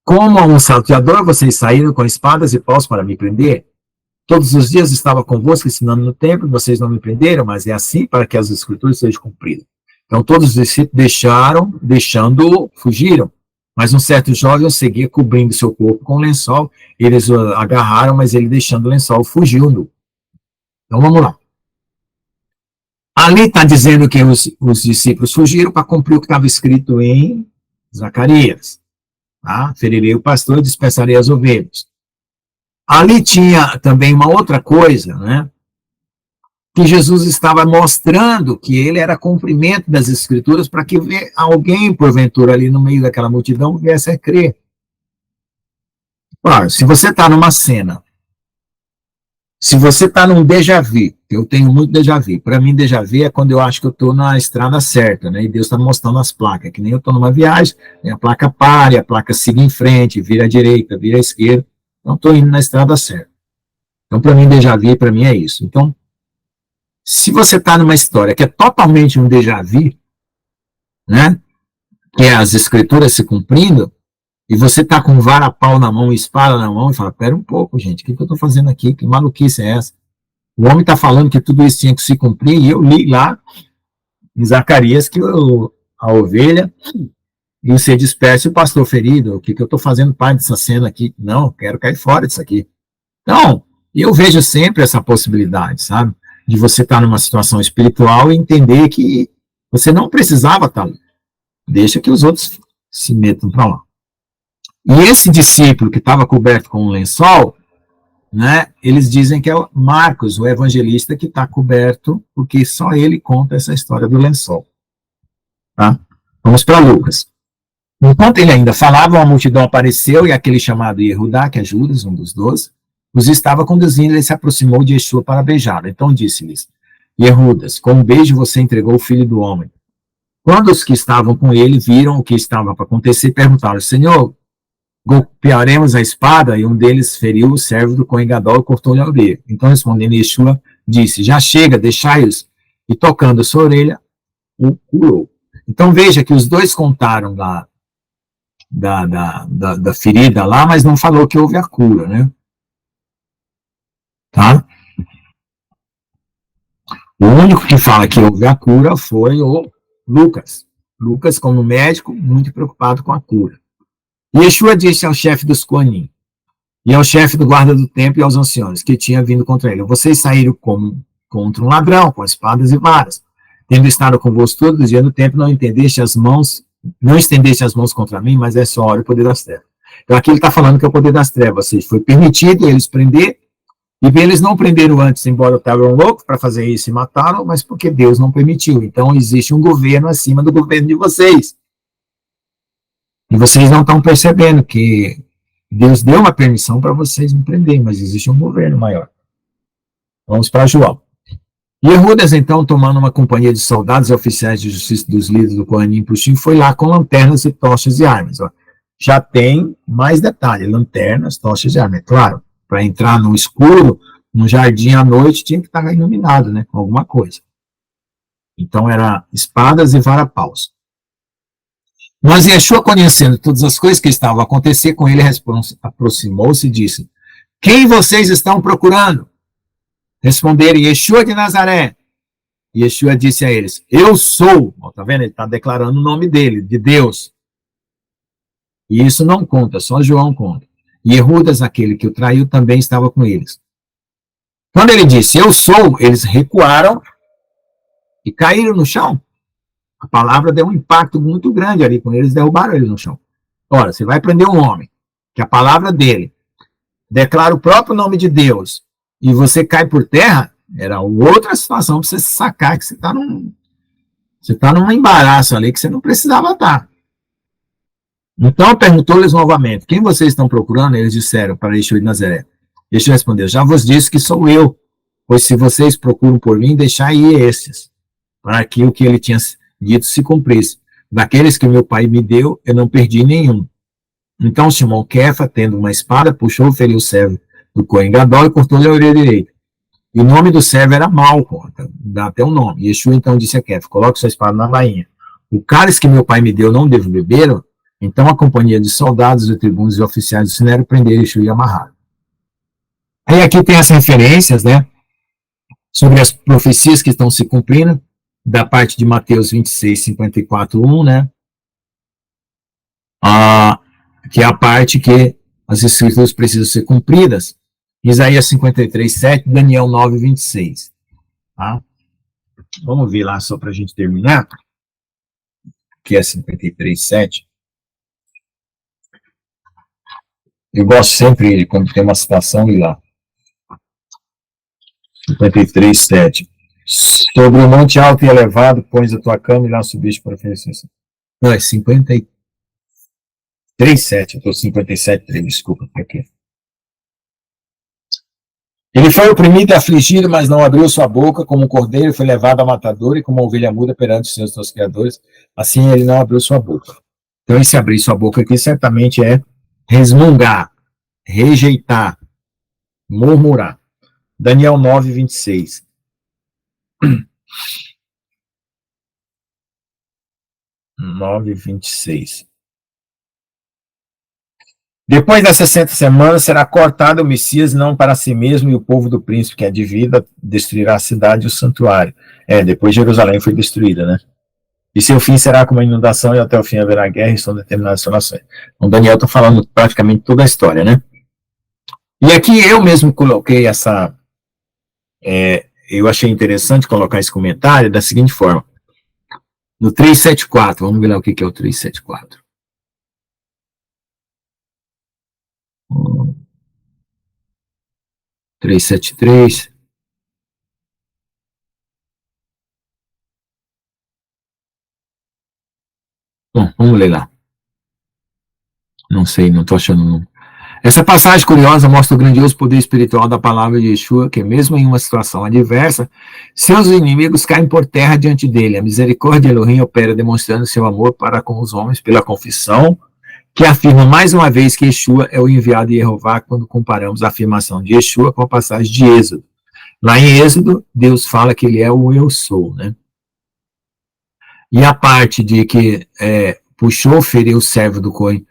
como a um salteador vocês saíram com espadas e paus para me prender? Todos os dias estava convosco ensinando no templo, vocês não me prenderam, mas é assim para que as escrituras sejam cumpridas. Então todos os discípulos deixando-o, fugiram. Mas um certo jovem o seguia cobrindo seu corpo com um lençol, eles o agarraram, mas ele deixando o lençol fugiu. Então vamos lá. Ali está dizendo que os discípulos fugiram para cumprir o que estava escrito em Zacarias. Tá? Ferirei o pastor e dispersarei as ovelhas. Ali tinha também uma outra coisa, né? Que Jesus estava mostrando que ele era cumprimento das escrituras para que alguém, porventura, ali no meio daquela multidão, viesse a crer. Claro, se você está numa cena, se você está num déjà vu, eu tenho muito déjà vu, para mim déjà vu é quando eu acho que eu estou na estrada certa, né, e Deus está mostrando as placas, que nem eu estou numa viagem, a placa pare, a placa siga em frente, vira à direita, vira à esquerda, então estou indo na estrada certa. Então para mim déjà vu, para mim é isso. Então, se você está numa história que é totalmente um déjà vu, né, que é as escrituras se cumprindo, e você está com vara-pau na mão, espada na mão, e fala, pera um pouco, gente, o que eu estou fazendo aqui? Que maluquice é essa? O homem está falando que tudo isso tinha que se cumprir, e eu li lá em Zacarias que a ovelha ia ser dispersa e o pastor ferido. O que eu estou fazendo parte dessa cena aqui? Não, quero cair fora disso aqui. Então, eu vejo sempre essa possibilidade, sabe? De você estar numa situação espiritual e entender que você não precisava estar ali. Deixa que os outros se metam para lá. E esse discípulo que estava coberto com um lençol, né, eles dizem que é o Marcos, o evangelista, que está coberto, porque só ele conta essa história do lençol. Tá? Vamos para Lucas. Enquanto ele ainda falava, uma multidão apareceu, e aquele chamado Yehudá, que é Judas, um dos 12, os estava conduzindo, ele se aproximou de Yeshua para beijá-lo. Então disse-lhes, Yehudas, com um beijo você entregou o filho do homem. Quando os que estavam com ele viram o que estava para acontecer, perguntaram: Senhor, golpearemos a espada? E um deles feriu o servo do Cohen Gadol e cortou-lhe a orelha. Então, respondendo Yeshua, disse: já chega, deixai-os. E tocando sua orelha, o curou. Então, veja que os dois contaram da ferida lá, mas não falou que houve a cura, né? Tá? O único que fala que houve a cura foi o Lucas. Lucas, como médico, muito preocupado com a cura. E Yeshua disse ao chefe dos Kohanim, e ao chefe do guarda do templo e aos anciões que tinha vindo contra ele: vocês saíram como contra um ladrão, com espadas e varas. Tendo estado convosco todos os dias no templo, não estendeste as mãos contra mim, mas essa hora o poder das trevas. Então aqui ele está falando que é o poder das trevas, ou seja, foi permitido eles prender, e eles não prenderam antes, embora estavam loucos para fazer isso e mataram, mas porque Deus não permitiu. Então existe um governo acima do governo de vocês. E vocês não estão percebendo que Deus deu uma permissão para vocês me prenderem, mas existe um governo maior. Vamos para João. E Herodes, então, tomando uma companhia de soldados e oficiais de justiça dos líderes do Kohanim Puxim, foi lá com lanternas e tochas e armas. Ó. Já tem mais detalhe: lanternas, tochas e armas. É claro, para entrar no escuro, no jardim à noite, tinha que estar iluminado, né, com alguma coisa. Então, era espadas e varapaus. Mas Yeshua, conhecendo todas as coisas que estavam a acontecer com ele, aproximou-se e disse: quem vocês estão procurando? Responderam: Yeshua de Nazaré. E Yeshua disse a eles: eu sou. Está vendo? Ele está declarando o nome dele, de Deus. E isso não conta, só João conta. E Herodes, aquele que o traiu, também estava com eles. Quando ele disse: eu sou, eles recuaram e caíram no chão. A palavra deu um impacto muito grande ali, quando eles derrubaram ele no chão. Ora, você vai prender um homem, que a palavra dele declara o próprio nome de Deus, e você cai por terra, era outra situação para você sacar que você está num embaraço ali que você não precisava estar. Então perguntou-lhes novamente: quem vocês estão procurando? Eles disseram: para Yeshua de Nazaré. Yeshua respondeu: já vos disse que sou eu, pois se vocês procuram por mim, deixai ir esses, para que o que ele tinha dito se cumprisse. Daqueles que meu pai me deu, eu não perdi nenhum. Então Simão Kefa, tendo uma espada, puxou e feriu o servo do Cohen Gadol e cortou-lhe a orelha direita. E o nome do servo era Malco, dá até um nome. Yeshua então disse a Kefa: coloque sua espada na bainha. O cálice que meu pai me deu, não devo beber? Então a companhia de soldados, de tribunos e oficiais do Sinédrio prenderam Yeshua e amarraram. Aí aqui tem as referências, né, sobre as profecias que estão se cumprindo, da parte de Mateus 26, 54, 1, né, que é a parte que as escrituras precisam ser cumpridas. Isaías 53, 7, Daniel 9, 26. Tá? Vamos ver lá só para a gente terminar, que é 53, 7. Eu gosto sempre, quando tem uma citação, ir lá. 53, 7. Sobre o monte alto e elevado, pões a tua cama e lá subiste para oferecer. Não, é 53, 7. Eu estou 57, 3, desculpa. Aqui. Ele foi oprimido e afligido, mas não abriu sua boca, como um cordeiro foi levado a matador e como uma ovelha muda perante os seus tosqueadores, assim ele não abriu sua boca. Então esse abrir sua boca aqui certamente é resmungar, rejeitar, murmurar. Daniel 9, 26. Depois das 60 semanas será cortado o Messias, não para si mesmo, e o povo do príncipe que é de vida destruirá a cidade e o santuário. Depois Jerusalém foi destruída, né? E seu fim será como a inundação, e até o fim haverá guerra e são determinadas as nações. Então Daniel está falando praticamente toda a história, né? E aqui eu mesmo coloquei essa... eu achei interessante colocar esse comentário da seguinte forma. No 374, vamos ver lá o que é o 374. 373. Bom, vamos ler lá. Não sei, não estou achando o número. Essa passagem curiosa mostra o grandioso poder espiritual da palavra de Yeshua, que mesmo em uma situação adversa, seus inimigos caem por terra diante dele. A misericórdia de Elohim opera demonstrando seu amor para com os homens pela confissão, que afirma mais uma vez que Yeshua é o enviado de Jeová quando comparamos a afirmação de Yeshua com a passagem de Êxodo. Lá em Êxodo, Deus fala que ele é o eu sou, né? E a parte de que puxou, feriu o servo do Cohen,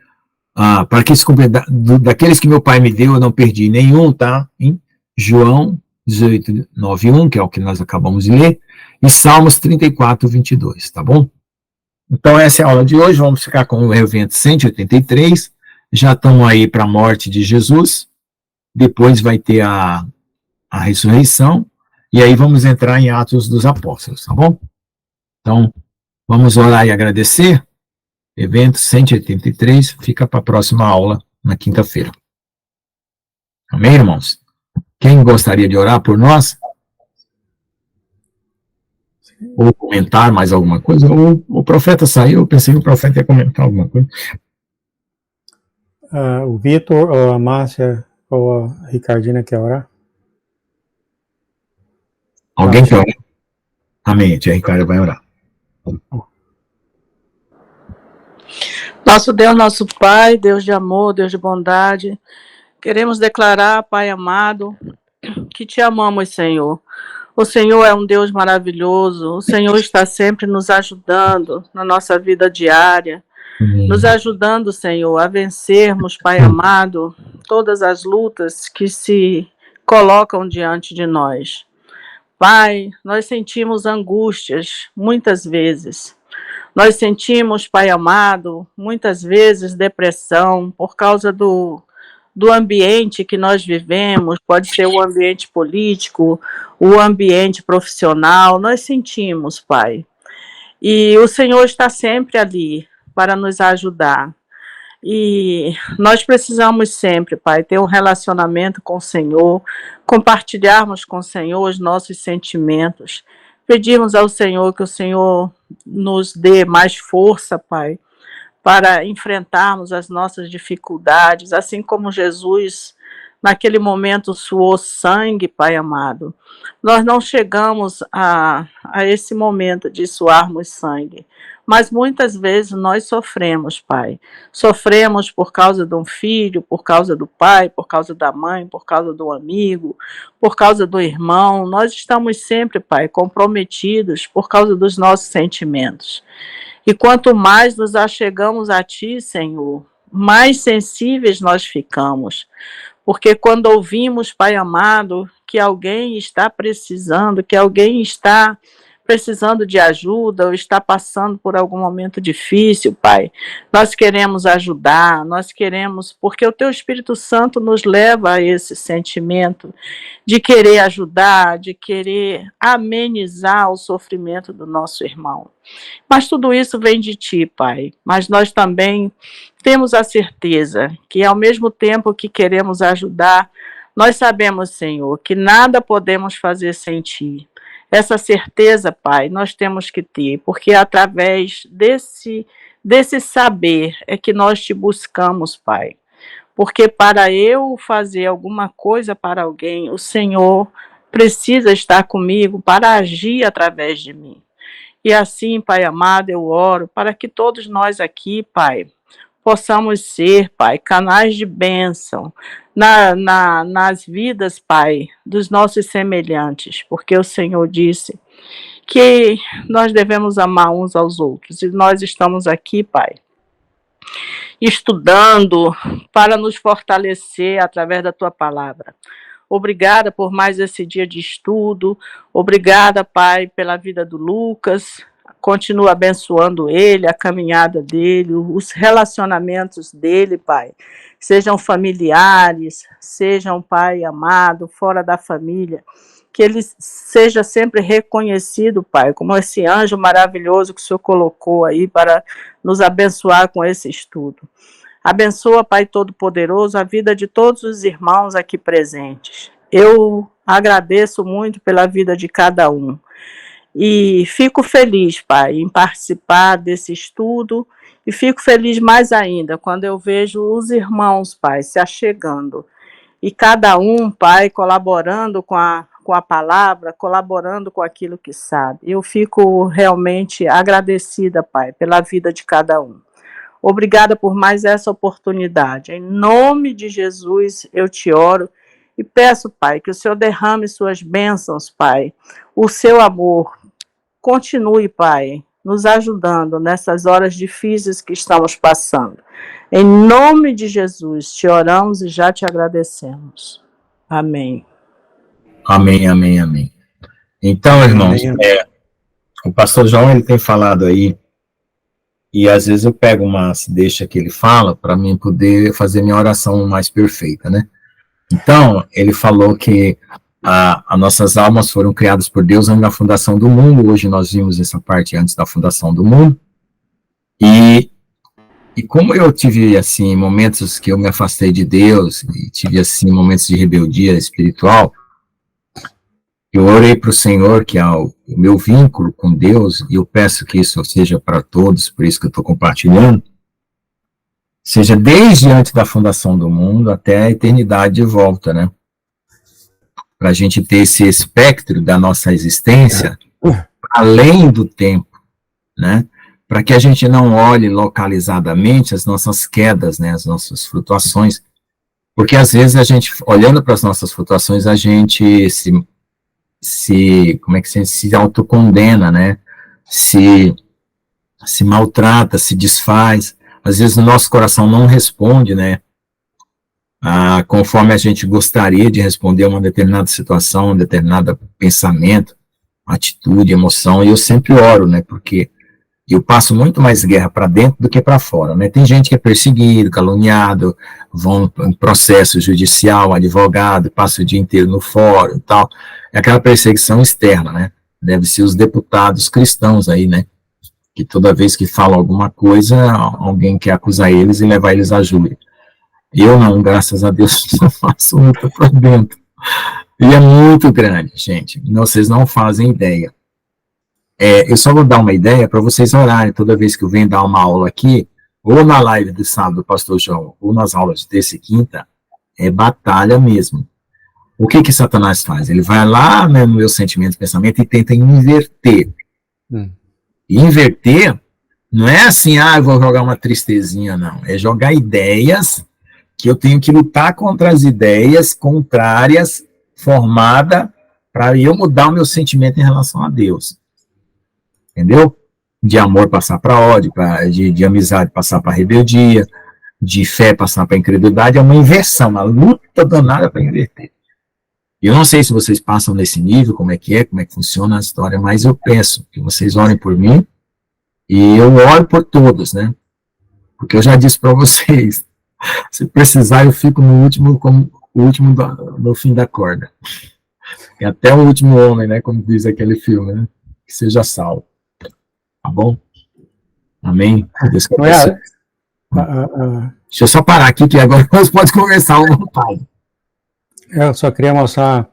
para que se cumpra daqueles que meu pai me deu, eu não perdi nenhum, tá? Em João 18, 9, 1, que é o que nós acabamos de ler, e Salmos 34, 22, tá bom? Então essa é a aula de hoje, vamos ficar com o evento 183, já estamos aí para a morte de Jesus, depois vai ter a ressurreição, e aí vamos entrar em Atos dos Apóstolos, tá bom? Então, vamos orar e agradecer. Evento 183, fica para a próxima aula, na quinta-feira. Amém, irmãos? Quem gostaria de orar por nós? Ou comentar mais alguma coisa? Ou o profeta saiu, eu pensei que o profeta ia comentar alguma coisa. O Vitor, ou a Márcia, ou a Ricardina quer orar? Alguém quer orar? Amém, tia Ricardo vai orar. Nosso Deus, nosso Pai, Deus de amor, Deus de bondade, queremos declarar, Pai amado, que te amamos, Senhor. O Senhor é um Deus maravilhoso, o Senhor está sempre nos ajudando na nossa vida diária, nos ajudando, Senhor, a vencermos, Pai amado, todas as lutas que se colocam diante de nós. Pai, nós sentimos angústias muitas vezes. Nós sentimos, Pai amado, muitas vezes depressão por causa do ambiente que nós vivemos, pode ser o ambiente político, o ambiente profissional, nós sentimos, Pai. E o Senhor está sempre ali para nos ajudar. E nós precisamos sempre, Pai, ter um relacionamento com o Senhor, compartilharmos com o Senhor os nossos sentimentos, pedimos ao Senhor que o Senhor nos dê mais força, Pai, para enfrentarmos as nossas dificuldades, assim como Jesus, naquele momento, suou sangue, Pai amado. Nós não chegamos a esse momento de suarmos sangue, mas muitas vezes nós sofremos, Pai. Sofremos por causa de um filho, por causa do pai, por causa da mãe, por causa do amigo, por causa do irmão. Nós estamos sempre, Pai, comprometidos por causa dos nossos sentimentos. E quanto mais nos achegamos a Ti, Senhor, mais sensíveis nós ficamos. Porque quando ouvimos, Pai amado, que alguém está precisando, que alguém está precisando de ajuda ou está passando por algum momento difícil, Pai, nós queremos ajudar, nós queremos, porque o Teu Espírito Santo nos leva a esse sentimento de querer ajudar, de querer amenizar o sofrimento do nosso irmão. Mas tudo isso vem de Ti, Pai. Mas nós também temos a certeza que, ao mesmo tempo que queremos ajudar, nós sabemos, Senhor, que nada podemos fazer sem Ti. Essa certeza, Pai, nós temos que ter, porque é através desse saber é que nós Te buscamos, Pai. Porque para eu fazer alguma coisa para alguém, o Senhor precisa estar comigo para agir através de mim. E assim, Pai amado, eu oro para que todos nós aqui, Pai, possamos ser, Pai, canais de bênção nas vidas, Pai, dos nossos semelhantes, porque o Senhor disse que nós devemos amar uns aos outros, e nós estamos aqui, Pai, estudando para nos fortalecer através da Tua palavra. Obrigada por mais esse dia de estudo, obrigada, Pai, pela vida do Lucas, continua abençoando ele, a caminhada dele, os relacionamentos dele, Pai, sejam familiares, sejam, Pai amado, fora da família, que ele seja sempre reconhecido, Pai, como esse anjo maravilhoso que o Senhor colocou aí para nos abençoar com esse estudo. Abençoa, Pai Todo-Poderoso, a vida de todos os irmãos aqui presentes. Eu agradeço muito pela vida de cada um. E fico feliz, Pai, em participar desse estudo, e fico feliz mais ainda quando eu vejo os irmãos, Pai, se achegando. E cada um, Pai, colaborando com a palavra, colaborando com aquilo que sabe. Eu fico realmente agradecida, Pai, pela vida de cada um. Obrigada por mais essa oportunidade. Em nome de Jesus, eu te oro e peço, Pai, que o Senhor derrame suas bênçãos, Pai, o seu amor. Continue, Pai, nos ajudando nessas horas difíceis que estamos passando. Em nome de Jesus, te oramos e já te agradecemos. Amém. Amém, amém, amém. Então, irmãos, o pastor João, ele tem falado aí, e às vezes eu pego umas deixa que ele fala, para mim poder fazer minha oração mais perfeita, né? Então, ele falou que as nossas almas foram criadas por Deus antes da fundação do mundo. Hoje nós vimos essa parte antes da fundação do mundo. E como eu tive, assim, momentos que eu me afastei de Deus, e tive, assim, momentos de rebeldia espiritual, eu orei para o Senhor, que é o meu vínculo com Deus, e eu peço que isso seja para todos, por isso que eu estou compartilhando, seja desde antes da fundação do mundo até a eternidade de volta, né? Para a gente ter esse espectro da nossa existência além do tempo, né? Para que a gente não olhe localizadamente as nossas quedas, né? As nossas flutuações, porque às vezes a gente, olhando para as nossas flutuações, a gente como é que se autocondena, né? Se maltrata, se desfaz. Às vezes o nosso coração não responde, né? Conforme a gente gostaria de responder a uma determinada situação, um determinado pensamento, atitude, emoção, e eu sempre oro, né? Porque eu passo muito mais guerra para dentro do que para fora, né? Tem gente que é perseguido, caluniado, vão em processo judicial, advogado, passa o dia inteiro no fórum e tal. É aquela perseguição externa, né? Deve ser os deputados cristãos aí, né? Que toda vez que falam alguma coisa, alguém quer acusar eles e levar eles à júri. Eu não, graças a Deus, não faço muito para dentro. E é muito grande, gente. Vocês não fazem ideia. Eu só vou dar uma ideia para vocês orarem toda vez que eu venho dar uma aula aqui, ou na live do sábado do pastor João, ou nas aulas de terça e quinta, é batalha mesmo. O que Satanás faz? Ele vai lá, né, no meu sentimento e pensamento e tenta inverter. E inverter não é assim, eu vou jogar uma tristezinha, não. É jogar ideias que eu tenho que lutar contra as ideias contrárias formadas para eu mudar o meu sentimento em relação a Deus. Entendeu? De amor passar para ódio, de amizade passar para rebeldia, de fé passar para incredulidade. É uma inversão, uma luta danada para inverter. Eu não sei se vocês passam nesse nível, como é que funciona a história, mas eu peço que vocês orem por mim, e eu oro por todos, né? Porque eu já disse para vocês, se precisar eu fico no último, como o último no fim da corda. E até o último homem, né? Como diz aquele filme, né? Que seja salvo. Tá bom? Amém? Deus que Deixa eu só parar aqui, que agora nós podemos conversar à vontade. Eu só queria mostrar